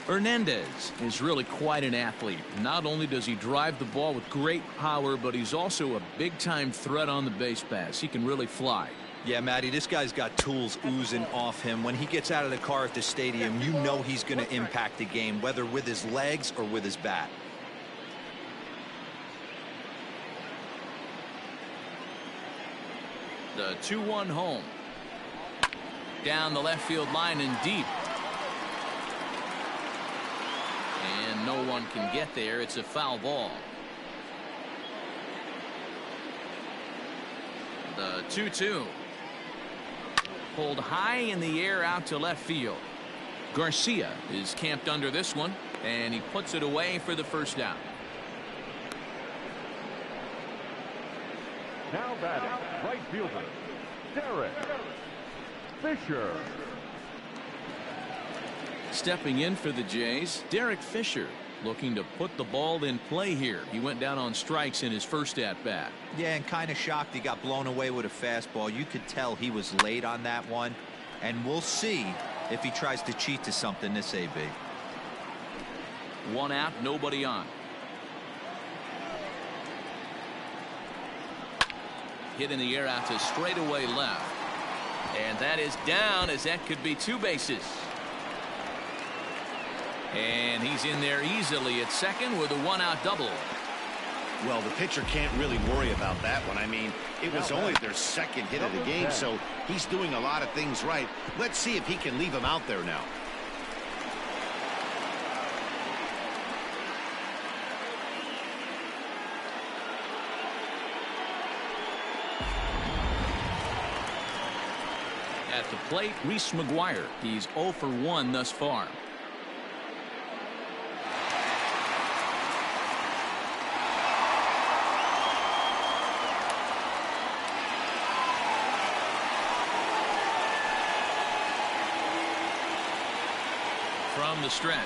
S1: Hernandez is really quite an athlete. Not only does he drive the ball with great power, but he's also a big-time threat on the base pass. He can really fly.
S4: Yeah, Matty, this guy's got tools oozing off him. When he gets out of the car at the stadium, you know he's going to impact the game, whether with his legs or with his bat.
S1: The 2-1 home. Down the left field line and deep. And no one can get there. It's a foul ball. The 2-2. Pulled high in the air out to left field. Garcia is camped under this one, and he puts it away for the first down.
S3: Now batting, right fielder, Derek Fisher.
S1: Stepping in for the Jays, Derek Fisher, looking to put the ball in play here. He went down on strikes in his first at-bat.
S4: Yeah, and kind of shocked he got blown away with a fastball. You could tell he was late on that one, and we'll see if he tries to cheat to something this AB.
S1: 1 out, nobody on. Hit in the air out to straightaway left. And that is down, as that could be 2 bases. And he's in there easily at second with a 1-out double.
S2: Well, the pitcher can't really worry about that one. I mean, it was only their second hit of the game, so he's doing a lot of things right. Let's see if he can leave him out there now.
S1: At the plate, Reese McGuire. He's 0 for 1 thus far. From the stretch.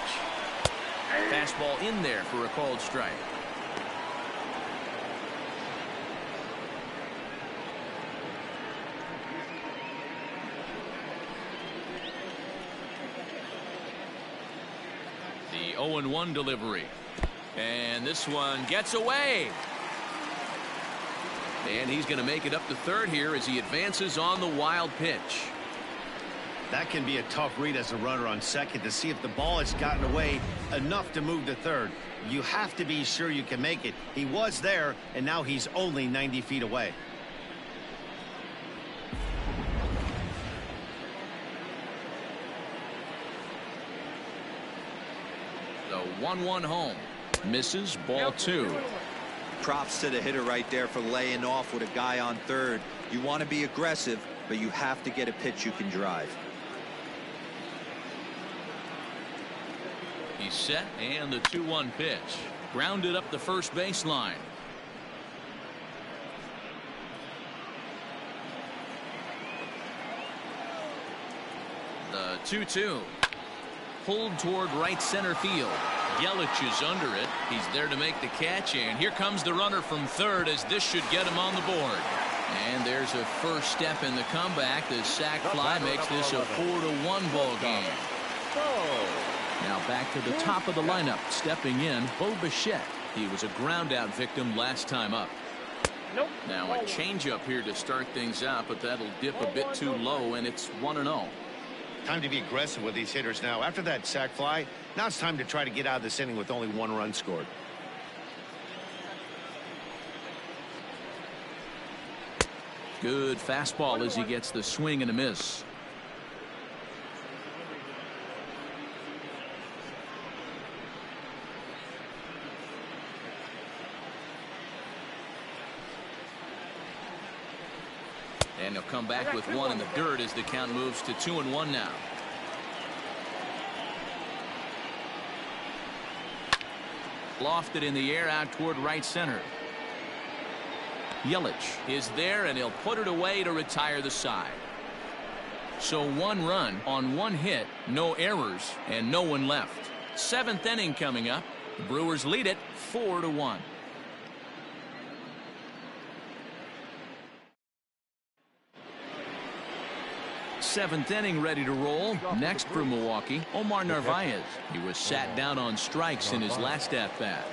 S1: Fastball in there for a called strike. The 0-1 delivery. And this one gets away. And he's going to make it up to third here as he advances on the wild pitch.
S2: That can be a tough read as a runner on second to see if the ball has gotten away enough to move to third. You have to be sure you can make it. He was there, and now he's only 90 feet away.
S1: The 1-1 home. Misses, ball 2.
S4: Props to the hitter right there for laying off with a guy on third. You want to be aggressive, but you have to get a pitch you can drive.
S1: He's set, and the 2-1 pitch. Grounded up the first baseline. The 2-2. Pulled toward right center field. Yelich is under it. He's there to make the catch, and here comes the runner from third as this should get him on the board. And there's a first step in the comeback. The sac fly makes this a 4-1 ball game. Now back to the top of the lineup. Stepping in, Bo Bichette. He was a ground out victim last time up. Now a changeup here to start things out, but that'll dip a bit too low, and it's 1-0.
S2: Time to be aggressive with these hitters now. After that sac fly, now it's time to try to get out of this inning with only 1 run scored.
S1: Good fastball as he gets the swing and a miss. And he'll come back with 1 in the dirt as the count moves to 2-1 now. Lofted in the air out toward right center. Yelich is there, and he'll put it away to retire the side. So 1 run on 1 hit, no errors, and no one left. 7th inning coming up. The Brewers lead it 4-1. Seventh inning ready to roll. Next for Milwaukee, Omar Narvaez. He was sat down on strikes in his last at bat.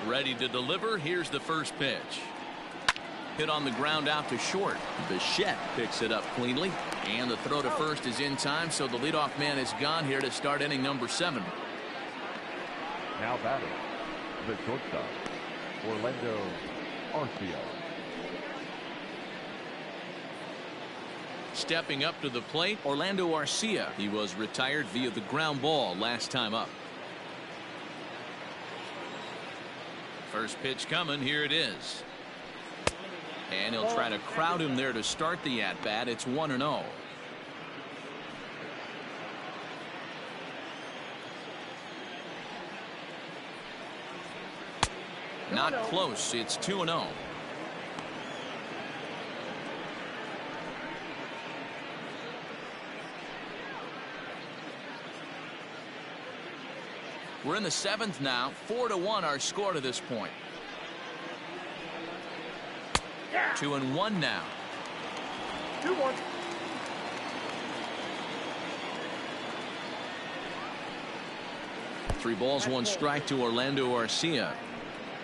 S1: Ready to deliver. Here's the first pitch. Hit on the ground out to short. Bichette picks it up cleanly, and the throw to first is in time, so the leadoff man is gone here to start inning number 7.
S3: Now batting, the shortstop, Orlando Arcia.
S1: Stepping up to the plate, Orlando Arcia. He was retired via the ground ball last time up. First pitch coming. Here it is. And he'll try to crowd him there to start the at-bat. It's 1-0. Not close. It's 2-0. We're in the 7th now. 4-1 our score to this point. 2-1 now.
S5: 2-1.
S1: 3 balls, 1 strike to Orlando Arcia.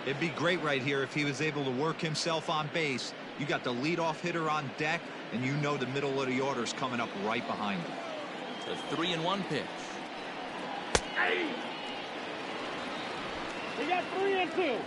S4: It'd be great right here if he was able to work himself on base. You got the leadoff hitter on deck, and you know the middle of the order is coming up right behind him.
S1: The 3-1 pitch.
S5: Hey! We got 3-2.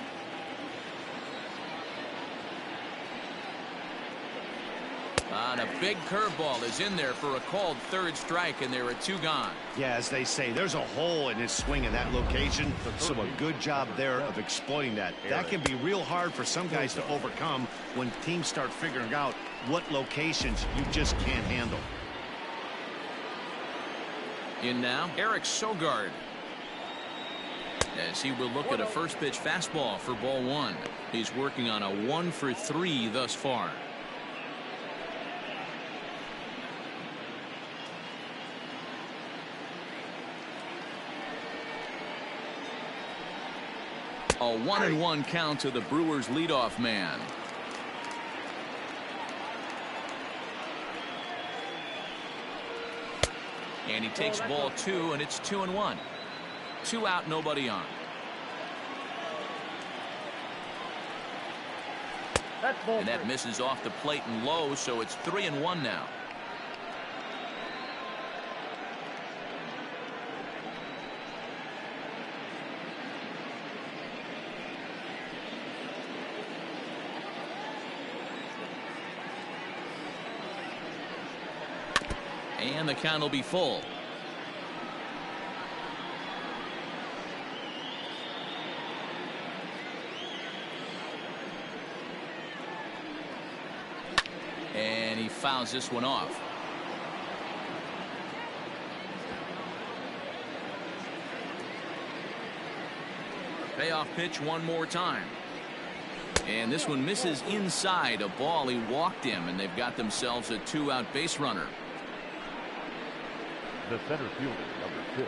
S1: And a big curveball is in there for a called 3rd strike, and there are 2 gone.
S2: Yeah, as they say, there's a hole in his swing in that location, so a good job there of exploiting that. That can be real hard for some guys to overcome when teams start figuring out what locations you just can't handle.
S1: In now, Eric Sogard. As he will look at a first pitch fastball for ball 1. He's working on a 1 for 3 thus far. A 1-1 count to the Brewers leadoff man. And he takes ball 2, and it's 2-1. 2 out, nobody on.
S5: That's ball
S1: And that
S5: 3.
S1: misses off the plate and low, so it's 3-1 now. And the count will be full. And he fouls this one off. Payoff pitch one more time. And this one misses inside. A ball, he walked him, and they've got themselves a 2-out base runner.
S3: The center fielder, number 6,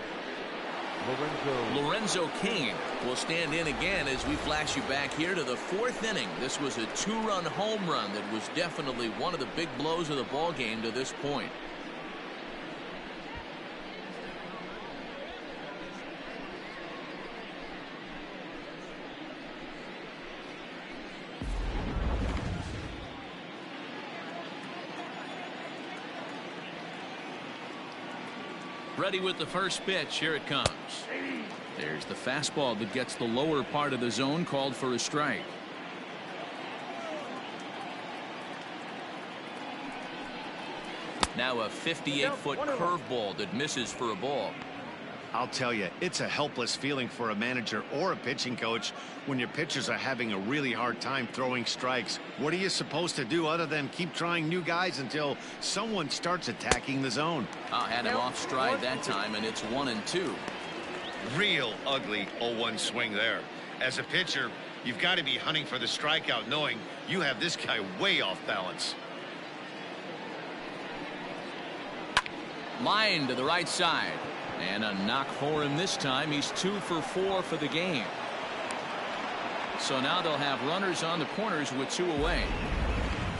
S1: Lorenzo King will stand in again as we flash you back here to the 4th inning. This was a 2-run home run that was definitely one of the big blows of the ball game to this point. Ready with the first pitch. Here it comes. There's the fastball that gets the lower part of the zone, called for a strike. Now a 58-foot curveball that misses for a ball.
S2: I'll tell you, it's a helpless feeling for a manager or a pitching coach when your pitchers are having a really hard time throwing strikes. What are you supposed to do other than keep trying new guys until someone starts attacking the zone?
S1: Had him off stride that time, and it's 1-2.
S2: Real ugly 0-1 swing there. As a pitcher, you've got to be hunting for the strikeout, knowing you have this guy way off balance.
S1: Line to the right side. And a knock for him this time. He's 2 for 4 for the game. So now they'll have runners on the corners with 2 away.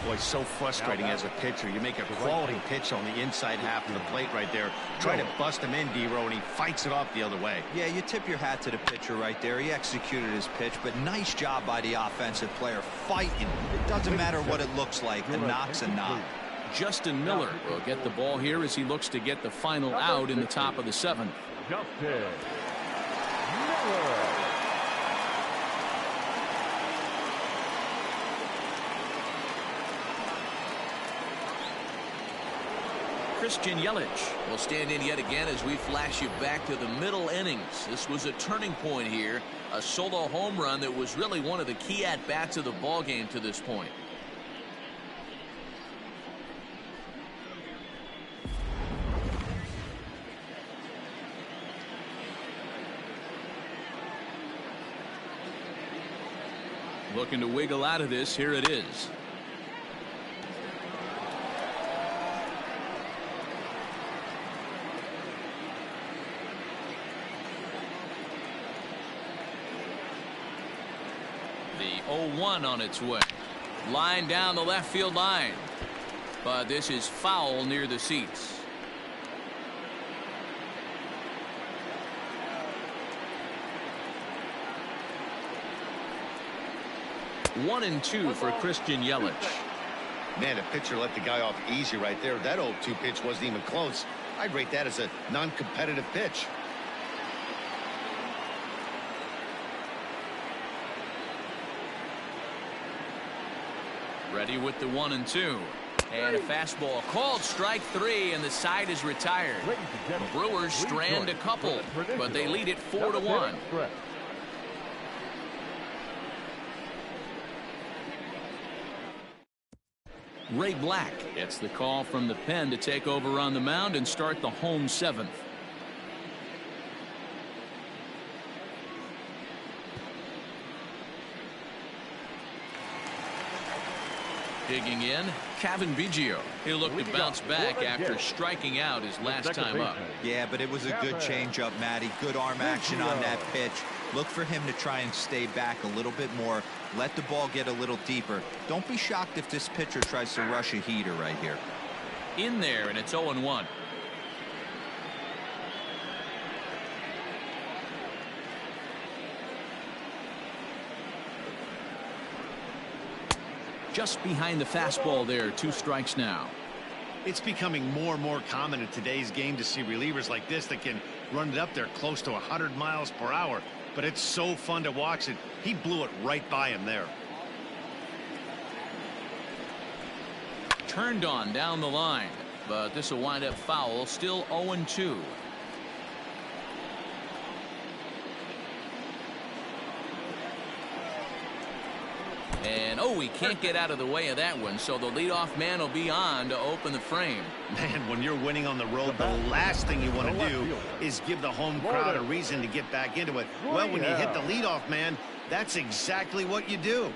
S2: Boy, so frustrating as a pitcher. You make a quality pitch on the inside half of the plate right there. Try to bust him in, D-Row, and he fights it off the other way.
S4: Yeah, you tip your hat to the pitcher right there. He executed his pitch, but nice job by the offensive player fighting. It doesn't matter what it looks like. A knock's a knock.
S1: Justin Miller will get the ball here as he looks to get the final out in the top of the 7th.
S3: Justin Miller.
S1: Christian Yelich will stand in yet again as we flash you back to the middle innings. This was a turning point here. A solo home run that was really one of the key at-bats of the ball game to this point. Looking to wiggle out of this. Here it is. The 0-1 on its way. Line down the left field line. But this is foul near the seats. 1-2 for Christian Yelich.
S2: Man, the pitcher let the guy off easy right there. That 0-2 pitch wasn't even close. I'd rate that as a non-competitive pitch.
S1: Ready with the 1-2. And a fastball called strike 3, and the side is retired. The Brewers strand a couple, but they lead it 4-1. Ray Black gets the call from the pen to take over on the mound and start the home 7th. Digging in, Kevin Biggio. He'll look to bounce back after striking out his last time up.
S4: Yeah, but it was a good changeup, Matty. Good arm action on that pitch. Look for him to try and stay back a little bit more. Let the ball get a little deeper. Don't be shocked if this pitcher tries to rush a heater right here.
S1: In there, and it's 0-1. Just behind the fastball there. 2 strikes now.
S2: It's becoming more and more common in today's game to see relievers like this that can run it up there close to 100 miles per hour. But it's so fun to watch it. He blew it right by him there.
S1: Turned on down the line, but this will wind up foul. Still 0-2. And he can't get out of the way of that one, so the leadoff man will be on to open the frame.
S2: Man, when you're winning on the road, the last thing you want to do is give the home crowd a reason to get back into it. Well, when you hit the leadoff man, that's exactly what you do.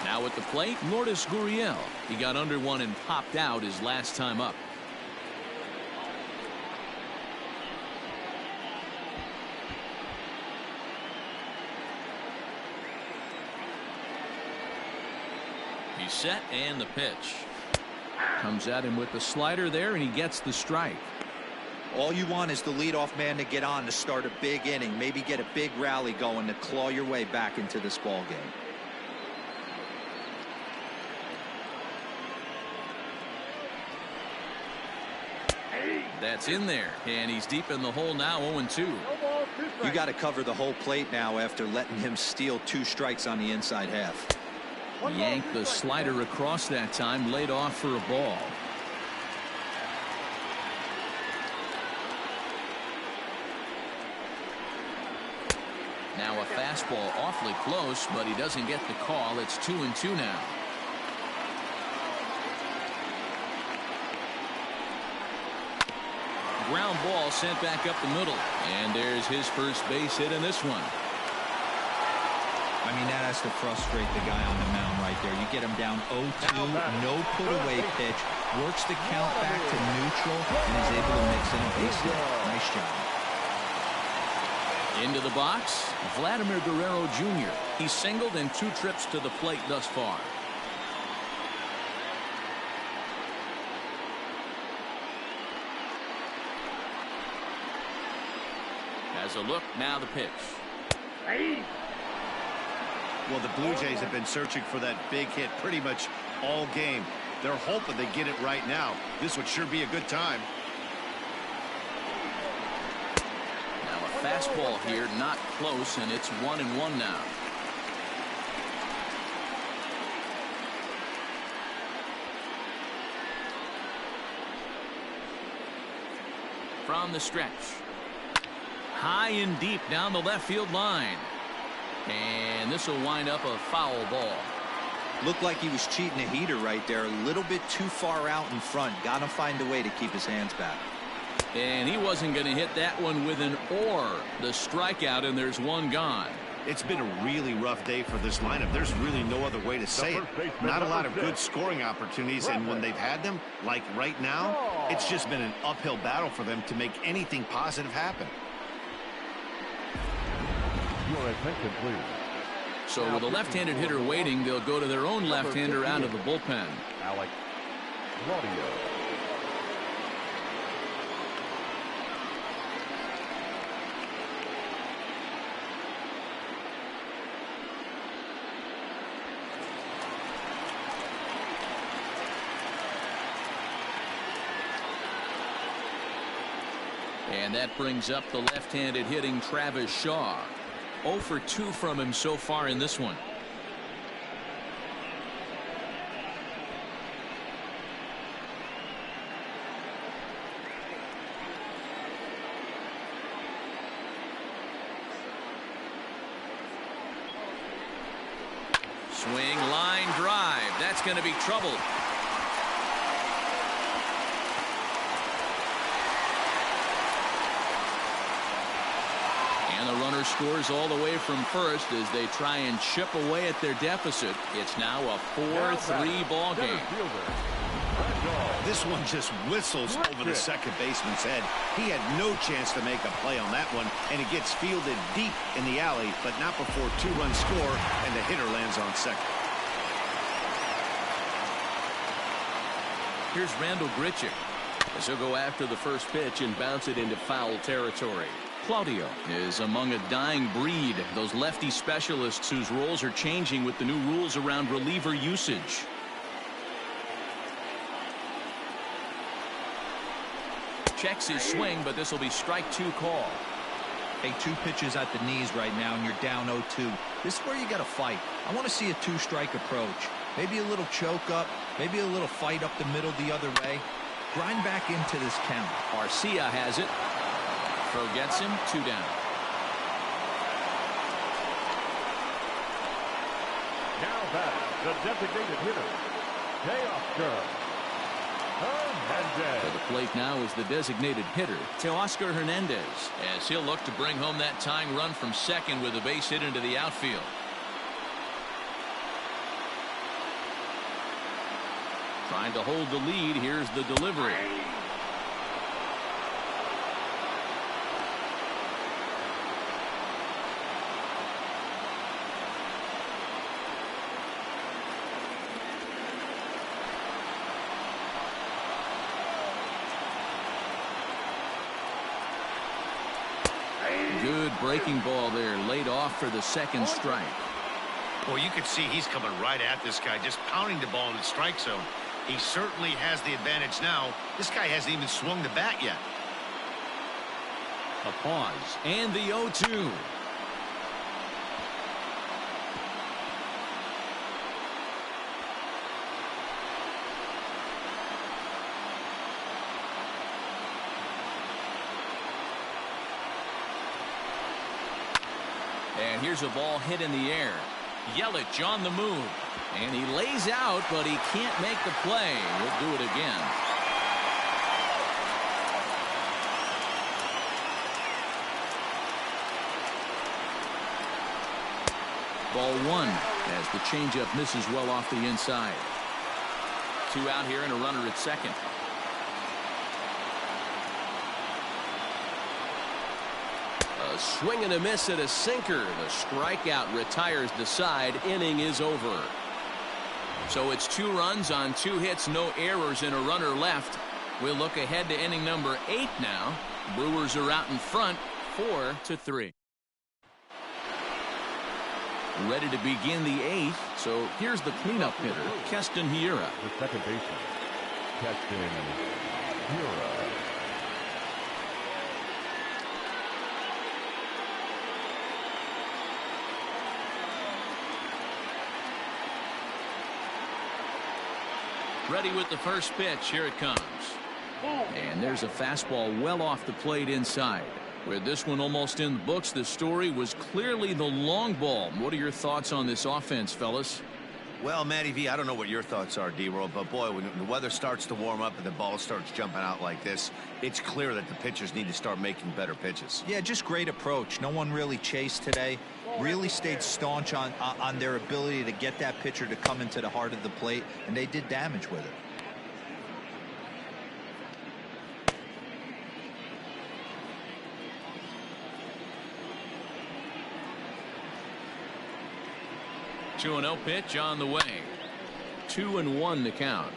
S1: Now at the plate, Lourdes Gurriel. He got under one and popped out his last time up. He's set, and the pitch. Comes at him with the slider there, and he gets the strike.
S4: All you want is the leadoff man to get on to start a big inning. Maybe get a big rally going to claw your way back into this ball game.
S1: That's in there, and he's deep in the hole now. 0-2.
S4: You got to cover the whole plate now after letting him steal 2 strikes on the inside half.
S1: Yanked the slider across that time, laid off for a ball. Now a fastball awfully close, but he doesn't get the call. It's 2-2 now. Ground ball sent back up the middle, and there's his first base hit in this one.
S4: I mean, that has to frustrate the guy on the mound right there. You get him down 0-2, no put-away pitch, works the count back to neutral, and is able to mix in a base hit. Nice job.
S1: Into the box, Vladimir Guerrero Jr. He's singled in 2 trips to the plate thus far. Has a look, now the pitch.
S2: Well, the Blue Jays have been searching for that big hit pretty much all game. They're hoping they get it right now. This would sure be a good time.
S1: Now a fastball here, not close, and it's 1-1 now. From the stretch. High and deep down the left field line. And this will wind up a foul ball.
S4: Looked like he was cheating a heater right there. A little bit too far out in front. Got to find a way to keep his hands back.
S1: And he wasn't going to hit that one with an or. The strikeout, and there's one gone.
S2: It's been a really rough day for this lineup. There's really no other way to say it. Not a lot of good scoring opportunities, and when they've had them, like right now, it's just been an uphill battle for them to make anything positive happen.
S3: Your attention, please.
S1: So with a left-handed hitter waiting, they'll go to their own left-hander out of the bullpen.
S3: Alex Claudio.
S1: And that brings up the left-handed hitting Travis Shaw. 0 for 2 from him so far in this one. Swing, line drive. That's going to be trouble. And the runner scores all the way from first as they try and chip away at their deficit. It's now a 4-3 ball game.
S2: This one just whistles over the second baseman's head. He had no chance to make a play on that one, and it gets fielded deep in the alley, but not before 2-run score, and the hitter lands on second.
S1: Here's Randall Grichuk as he'll go after the first pitch and bounce it into foul territory. Claudio is among a dying breed, those lefty specialists whose roles are changing with the new rules around reliever usage. Checks his swing, but this will be strike 2 call.
S4: Hey, 2 pitches at the knees right now, and you're down 0-2. This is where you got to fight. I want to see a 2-strike approach. Maybe a little choke up, maybe a little fight up the middle the other way. Grind back into this count.
S1: Garcia has it. Throw gets him, 2 down.
S3: Now back, the designated hitter, Teoscar Hernandez.
S1: To the plate now is the designated hitter, Teoscar Hernandez, as he'll look to bring home that tying run from second with a base hit into the outfield. Trying to hold the lead. Here's the delivery. Good breaking ball there, laid off for the second strike.
S2: Well, you can see he's coming right at this guy, just pounding the ball in the strike zone. He certainly has the advantage now. This guy hasn't even swung the bat yet.
S1: A pause, and the 0-2. And here's a ball hit in the air. Yelich on the move. And he lays out, but he can't make the play. He'll do it again. Ball 1 as the changeup misses well off the inside. 2 out here and a runner at second. A swing and a miss at a sinker. The strikeout retires the side. Inning is over. So it's 2 runs on 2 hits, no errors, and a runner left. We'll look ahead to inning number 8 now. Brewers are out in front, 4-3. Ready to begin the 8th. So here's the cleanup hitter, Keston Hiura.
S3: The second baseman, Keston Hiura.
S1: Ready with the first pitch. Here it comes. And there's a fastball well off the plate inside. With this one almost in the books, the story was clearly the long ball. What are your thoughts on this offense, fellas?
S2: Well, Matty V, I don't know what your thoughts are, D-Roll, but boy, when the weather starts to warm up and the ball starts jumping out like this, it's clear that the pitchers need to start making better pitches.
S4: Yeah, just great approach. No one really chased today. Really stayed staunch on their ability to get that pitcher to come into the heart of the plate, and they did damage with it.
S1: Two 2-0 pitch on the way. 2-1 the count.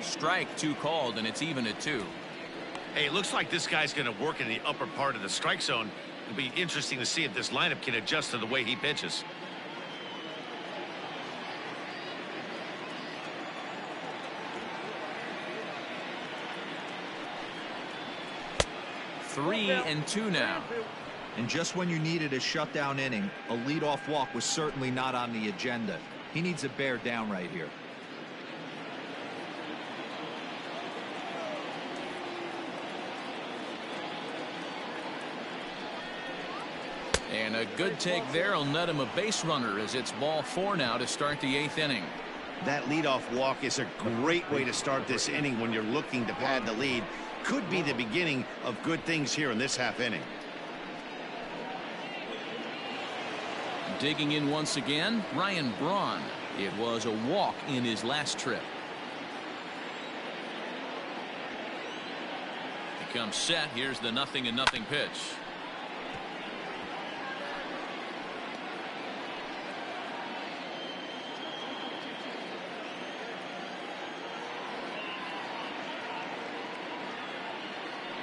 S1: Strike 2 called, and it's even at 2.
S2: Hey, it looks like this guy's going to work in the upper part of the strike zone. It'll be interesting to see if this lineup can adjust to the way he pitches.
S1: Three and two now.
S4: And just when you needed a shutdown inning, a leadoff walk was certainly not on the agenda. He needs to bear down right here.
S1: And a good take there will net him a base runner as it's ball 4 now to start the 8th inning.
S2: That leadoff walk is a great way to start this inning when you're looking to pad the lead. Could be the beginning of good things here in this half inning.
S1: Digging in once again, Ryan Braun. It was a walk in his last trip. He comes set. Here's the 0-0 pitch.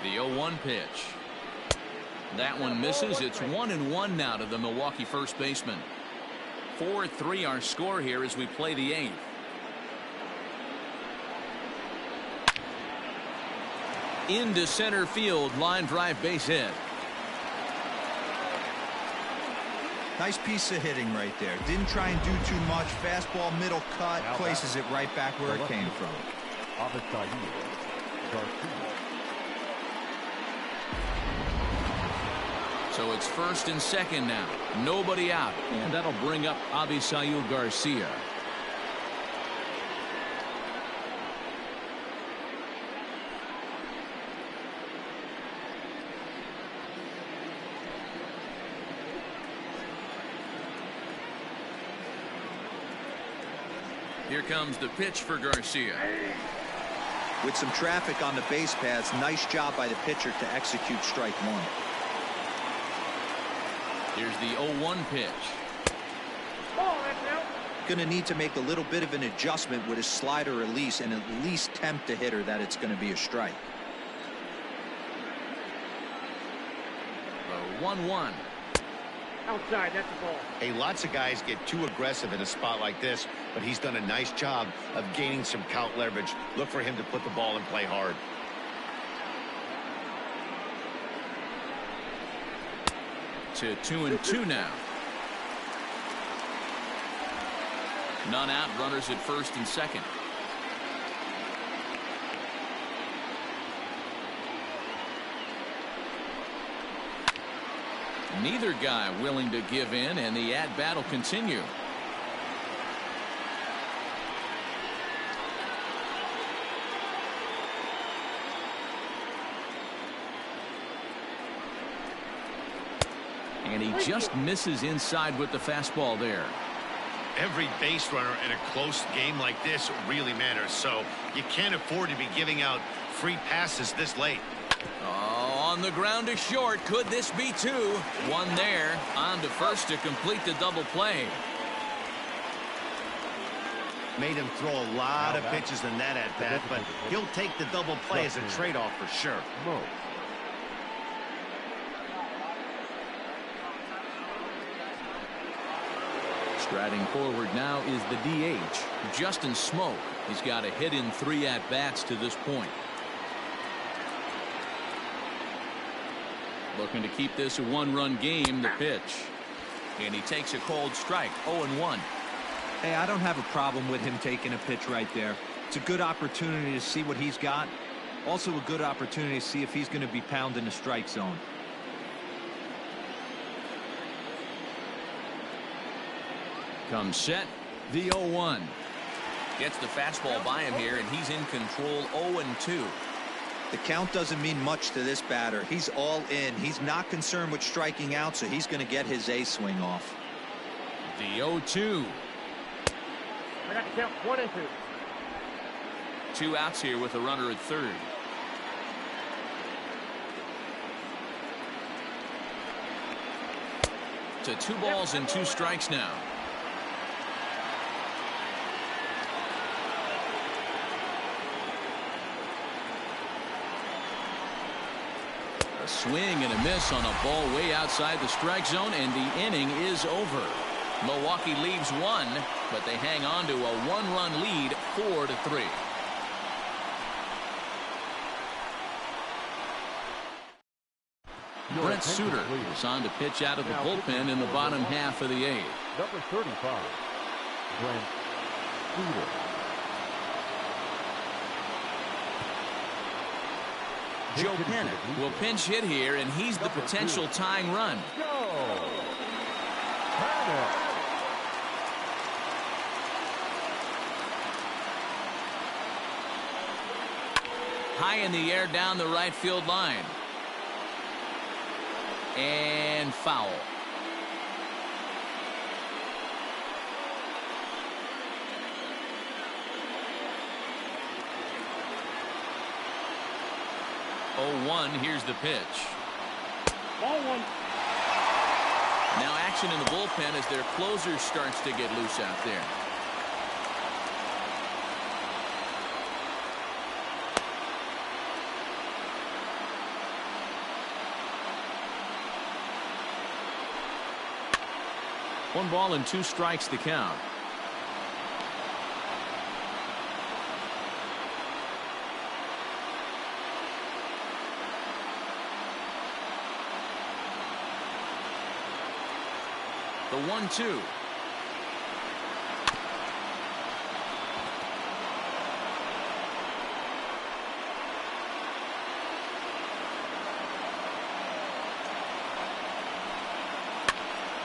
S1: The 0-1 pitch. That one misses. It's 1-1 now to the Milwaukee first baseman. 4-3 our score here as we play the 8th. Into center field, line drive, base hit.
S4: Nice piece of hitting right there. Didn't try and do too much. Fastball, middle cut, places it right back where it came from.
S1: So it's first and second now. Nobody out. And that'll bring up Avisail Garcia. Here comes the pitch for Garcia.
S4: With some traffic on the base paths, nice job by the pitcher to execute strike one.
S1: Here's the 0-1 pitch.
S4: Going to need to make a little bit of an adjustment with his slider release and at least tempt the hitter that it's going to be a strike.
S1: The 1-1.
S5: Outside, that's the ball.
S2: Hey, lots of guys get too aggressive in a spot like this, but he's done a nice job of gaining some count leverage. Look for him to put the ball in play hard.
S1: To 2-2 now. None out, runners at first and second. Neither guy willing to give in, and the at-bat will continue. And he just misses inside with the fastball there.
S2: Every base runner in a close game like this really matters, so you can't afford to be giving out free passes this late.
S1: Oh, on the ground to short. Could this be two? One there. On to first to complete the double play.
S2: Made him throw a lot of pitches in that at-bat, but he'll take the double play as a trade-off for sure.
S1: Striding forward now is the DH, Justin Smoke. He's got a hit in 3 at-bats to this point. Looking to keep this a 1-run game, the pitch. And he takes a cold strike, 0-1.
S4: Hey, I don't have a problem with him taking a pitch right there. It's a good opportunity to see what he's got. Also a good opportunity to see if he's going to be pounding the strike zone.
S1: Comes set, the 0-1. Gets the fastball by him here, and he's in control, 0-2.
S4: The count doesn't mean much to this batter. He's all in. He's not concerned with striking out, so he's going to get his A swing off.
S1: The 0-2.
S5: I got to count 1 and 2.
S1: 2 outs here with a runner at third. To 2 balls and 2 strikes now. A swing and a miss on a ball way outside the strike zone, and the inning is over. Milwaukee leaves one, but they hang on to a one-run lead, 4-3. Brent Suter is on to pitch out of the bullpen in the bottom half of the eighth.
S3: Number 35, Brent Suter.
S1: Joe Panic will pinch hit here, and he's the potential tying run.
S3: Go! Panic!
S1: High in the air down the right field line. And foul. Oh, 1, here's the pitch.
S5: Ball one.
S1: Now action in the bullpen as their closer starts to get loose out there. One ball and 2 strikes the count. The 1-2.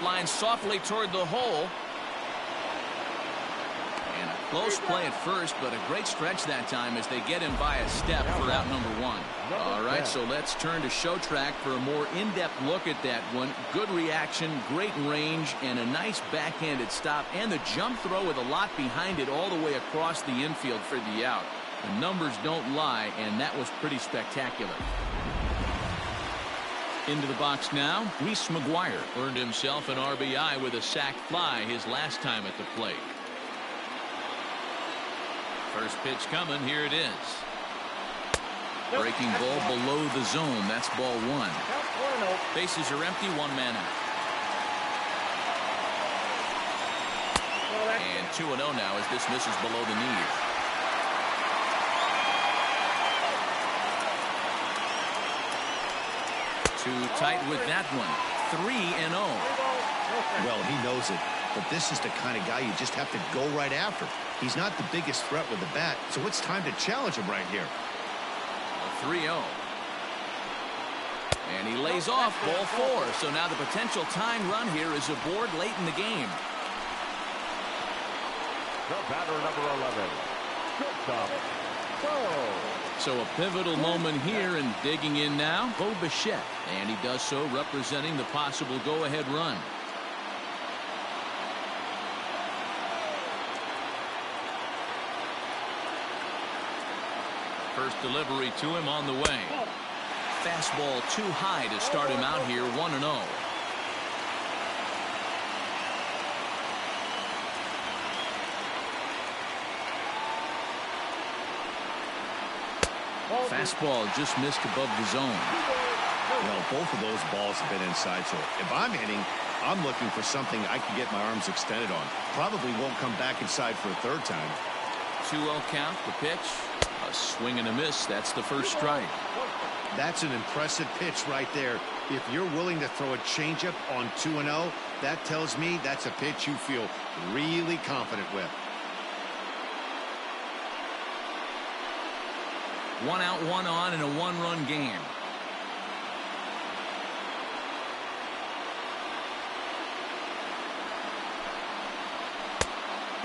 S1: Line softly toward the hole. And a close play at first, but a great stretch that time as they get him by a step for out number 1. All right, so let's turn to show track for a more in-depth look at that one. Good reaction, great range, and a nice backhanded stop, and the jump throw with a lot behind it all the way across the infield for the out. The numbers don't lie, and that was pretty spectacular. Into the box now, Reese McGuire earned himself an RBI with a sac fly his last time at the plate. First pitch coming, here it is. Breaking ball below the zone, that's ball 1. Bases are empty, 1 man out. And 2-0 now as this misses below the knees. Too tight with that one. 3-0.
S2: Well, he knows it, but this is the kind of guy you just have to go right after. He's not the biggest threat with the bat, so it's time to challenge him right here.
S1: 3-0. And he lays off ball 4. So now the potential tying run here is aboard late in the game.
S3: The batter, number 11, shortstop, Bo.
S1: So a pivotal moment here, and digging in now, Bo Bichette. And he does so representing the possible go-ahead run. First delivery to him on the way. Fastball too high to start him out here, 1-0. Fastball just missed above the zone.
S2: Well, both of those balls have been inside, so if I'm hitting, I'm looking for something I can get my arms extended on. Probably won't come back inside for a third time.
S1: 2-0 count, the pitch. A swing and a miss. That's the first strike.
S2: That's an impressive pitch right there. If you're willing to throw a changeup on 2-0, that tells me that's a pitch you feel really confident with.
S1: 1 out, 1 on in a 1-run game.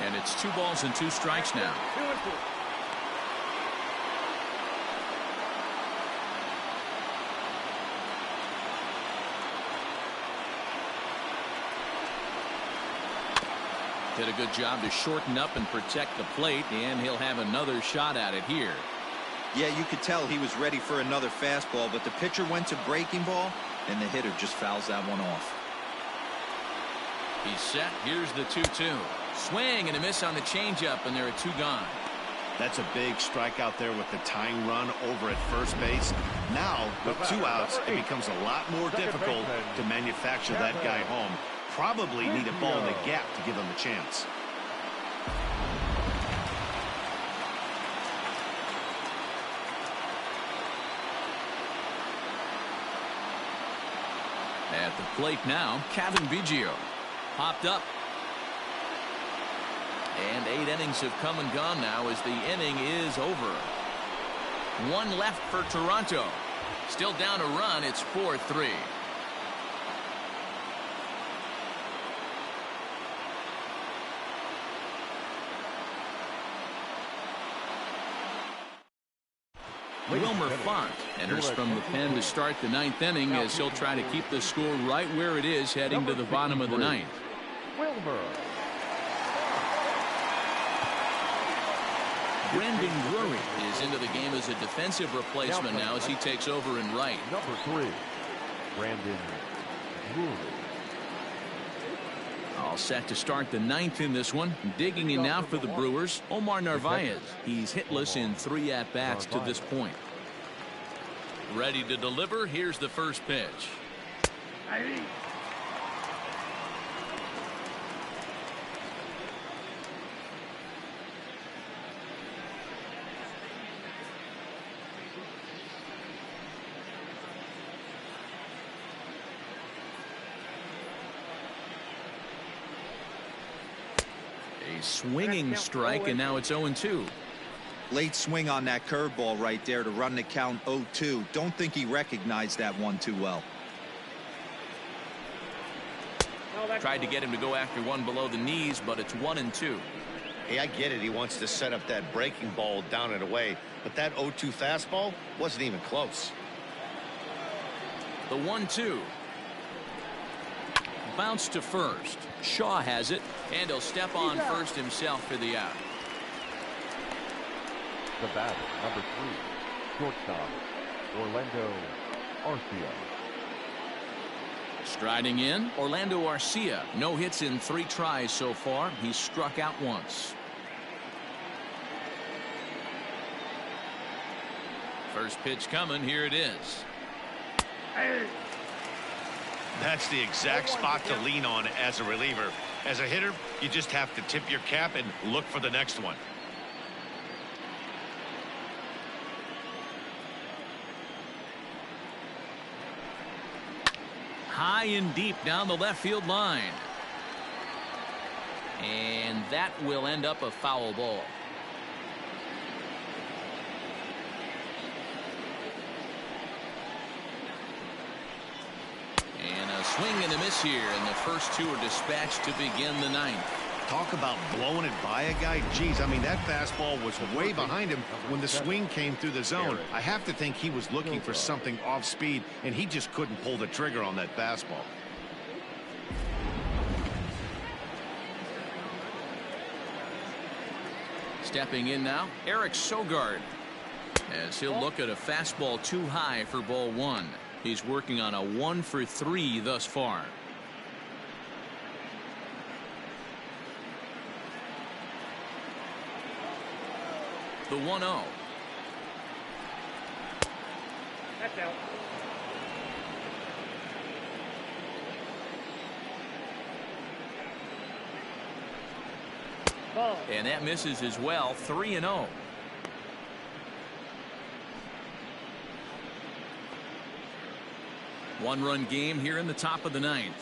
S1: And it's 2 balls and 2 strikes now.
S5: 2-2.
S1: Did a good job to shorten up and protect the plate, and he'll have another shot at it here.
S4: Yeah, you could tell he was ready for another fastball, but the pitcher went to breaking ball, and the hitter just fouls that one off.
S1: He's set. Here's the 2-2. Swing and a miss on the changeup, and there are 2 gone.
S2: That's a big strike out there with the tying run over at first base. Now, with 2 outs, it becomes a lot more difficult to manufacture that guy home. Probably need a ball in the gap to give him a chance.
S1: At the plate now, Kevin Biggio. Popped up. And 8 innings have come and gone now as the inning is over. 1 left for Toronto. Still down a run. It's 4-3. Wilmer Font enters from the pen to start the 9th inning as he'll try to keep the score right where it is heading to the bottom of the 9th.
S3: Wilmer.
S1: Brandon Drury is into the game as a defensive replacement now as he takes over in right.
S3: Number 3, Brandon Drury.
S1: All set to start the 9th in this one. Digging in now for the Brewers, Omar Narvaez. He's hitless in 3 at-bats to this point. Ready to deliver. Here's the first pitch. A swinging strike, and now it's 0-2.
S4: Late swing on that curveball right there to run the count 0-2. Don't think he recognized that one too well.
S1: Tried to get him to go after one below the knees, but it's 1-2.
S2: Hey, I get it. He wants to set up that breaking ball down and away, but that 0-2 fastball wasn't even close.
S1: The 1-2. Bounce to first. Shaw has it, and he'll step on first himself for the out.
S3: The batter, number 3, shortstop, Orlando Arcia.
S1: Striding in, Orlando Arcia. No hits in 3 tries so far. He's struck out once. First pitch coming. Here it is.
S2: That's the exact spot to lean on as a reliever. As a hitter, you just have to tip your cap and look for the next one.
S1: High and deep down the left field line. And that will end up a foul ball. And a swing and a miss here, and the first 2 are dispatched to begin the 9th.
S2: Talk about blowing it by a guy. Geez, I mean, that fastball was way behind him when the swing came through the zone. I have to think he was looking for something off speed, and he just couldn't pull the trigger on that fastball.
S1: Stepping in now, Eric Sogard, as he'll look at a fastball too high for ball 1. He's working on a 1 for 3 thus far. The 1-0.
S5: That's out. Ball.
S1: And that misses as well. 3-0. One-run game here in the top of the 9th.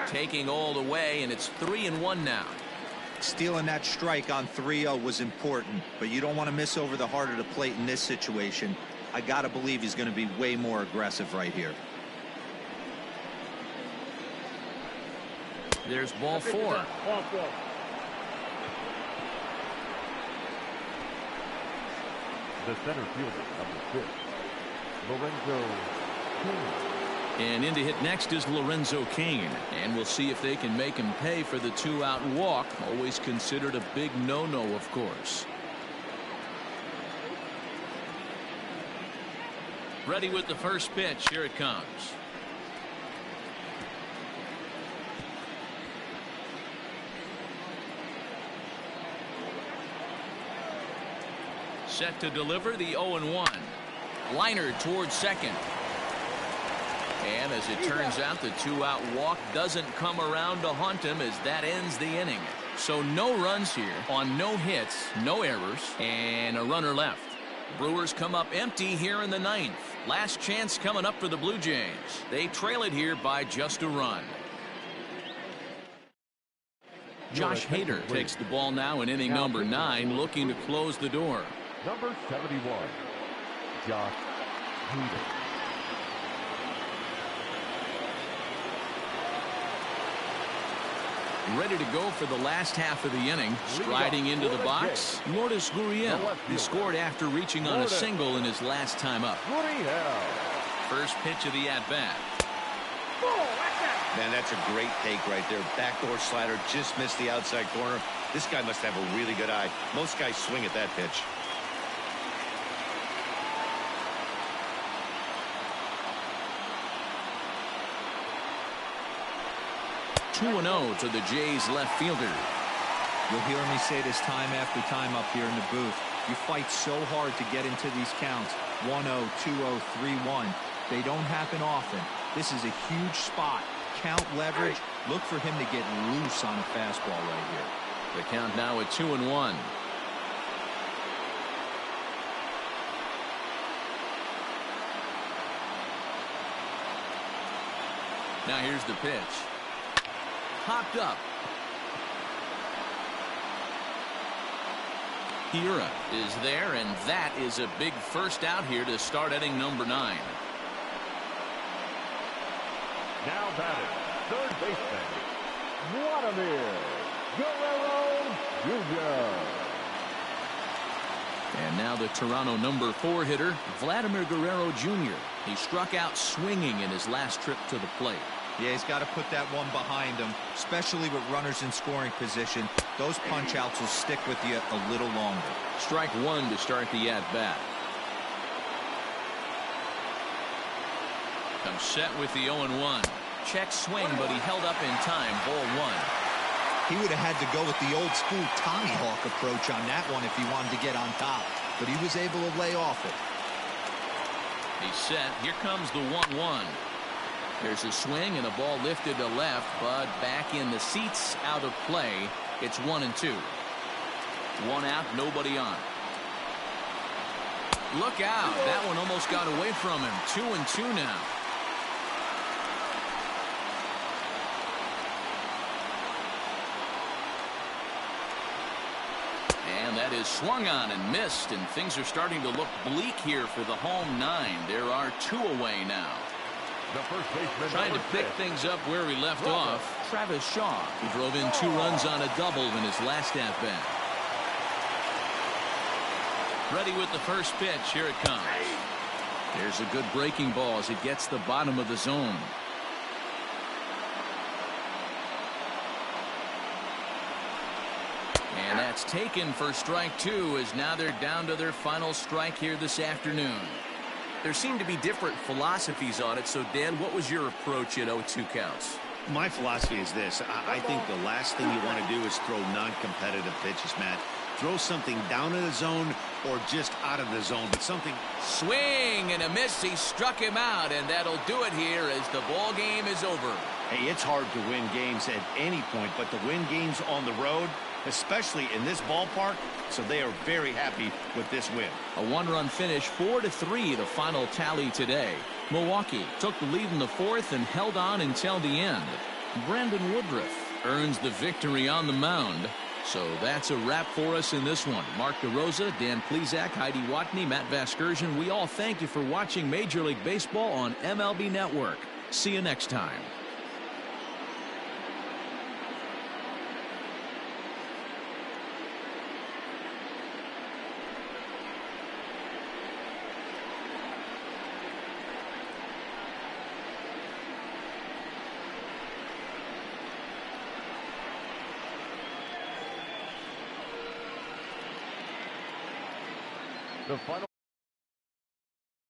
S1: Taking all the way, and it's 3-1 now.
S4: Stealing that strike on 3-0 was important, but you don't want to miss over the heart of the plate in this situation. I got to believe he's going to be way more aggressive right here.
S1: There's ball 4.
S5: Ball 4.
S3: The center fielder, number 6, Lorenzo King.
S1: And in to hit next is Lorenzo Cain. And we'll see if they can make him pay for the 2-out walk. Always considered a big no-no, of course. Ready with the first pitch. Here it comes. Set to deliver the 0-1. Liner towards second. And as it turns out, the 2-out walk doesn't come around to haunt him as that ends the inning. So no runs here on no hits, no errors, and a runner left. Brewers come up empty here in the 9th. Last chance coming up for the Blue Jays. They trail it here by just a run. Josh Hader takes the ball now in inning number 9, looking to close the door.
S3: Number 71, Josh Hader.
S1: Ready to go for the last half of the inning. Striding into the box, Lourdes Gurriel. He scored after reaching on a single in his last time up. First pitch of the at-bat.
S2: Man, that's a great take right there. Backdoor slider, just missed the outside corner. This guy must have a really good eye. Most guys swing at that pitch.
S1: 2-0 to the Jays left fielder.
S4: You'll hear me say this time after time up here in the booth. You fight so hard to get into these counts. 1-0, 2-0, 3-1. They don't happen often. This is a huge spot. Count leverage. Look for him to get loose on a fastball right here.
S1: The count now at 2-1. Now here's the pitch. Popped up. Hira is there, and that is a big first out here to start inning number 9.
S3: Now batting, third baseman, Vladimir Guerrero Jr.
S1: And now the Toronto number 4 hitter, Vladimir Guerrero Jr. He struck out swinging in his last trip to the plate.
S4: Yeah, he's got to put that one behind him, especially with runners in scoring position. Those punch-outs will stick with you a little longer.
S1: Strike 1 to start the at-bat. Comes set with the 0-1. Check swing, but he held up in time. Ball 1.
S4: He would have had to go with the old-school Tommy Hawk approach on that one if he wanted to get on top, but he was able to lay off it.
S1: He's set. Here comes the 1-1. There's a swing and a ball lifted to left, but back in the seats, out of play. It's 1-2. 1 out, nobody on. Look out. That one almost got away from him. 2-2 now. And that is swung on and missed, and things are starting to look bleak here for the home 9. There are 2 away now.
S3: The first baseman
S1: trying to pick things up where he left off. Travis Shaw, who drove in 2 runs on a double in his last at-bat. Ready with the first pitch. Here it comes. There's a good breaking ball as it gets the bottom of the zone. And that's taken for strike 2, as now they're down to their final strike here this afternoon. There seem to be different philosophies on it. So, Dan, what was your approach in 0-2 counts?
S2: My philosophy is this. I think the last thing you want to do is throw non-competitive pitches, Matt. Throw something down in the zone or just out of the zone, but something.
S1: Swing and a miss. He struck him out, and that'll do it here as the ball game is over.
S2: Hey, it's hard to win games at any point, but to win games on the road, especially in this ballpark, so they are very happy with this win.
S1: A 1-run finish, 4-3, the final tally today. Milwaukee took the lead in the 4th and held on until the end. Brandon Woodruff earns the victory on the mound. So that's a wrap for us in this one. Mark DeRosa, Dan Plesac, Heidi Watney, Matt Vasgersian. We all thank you for watching Major League Baseball on MLB Network. See you next time.
S3: The final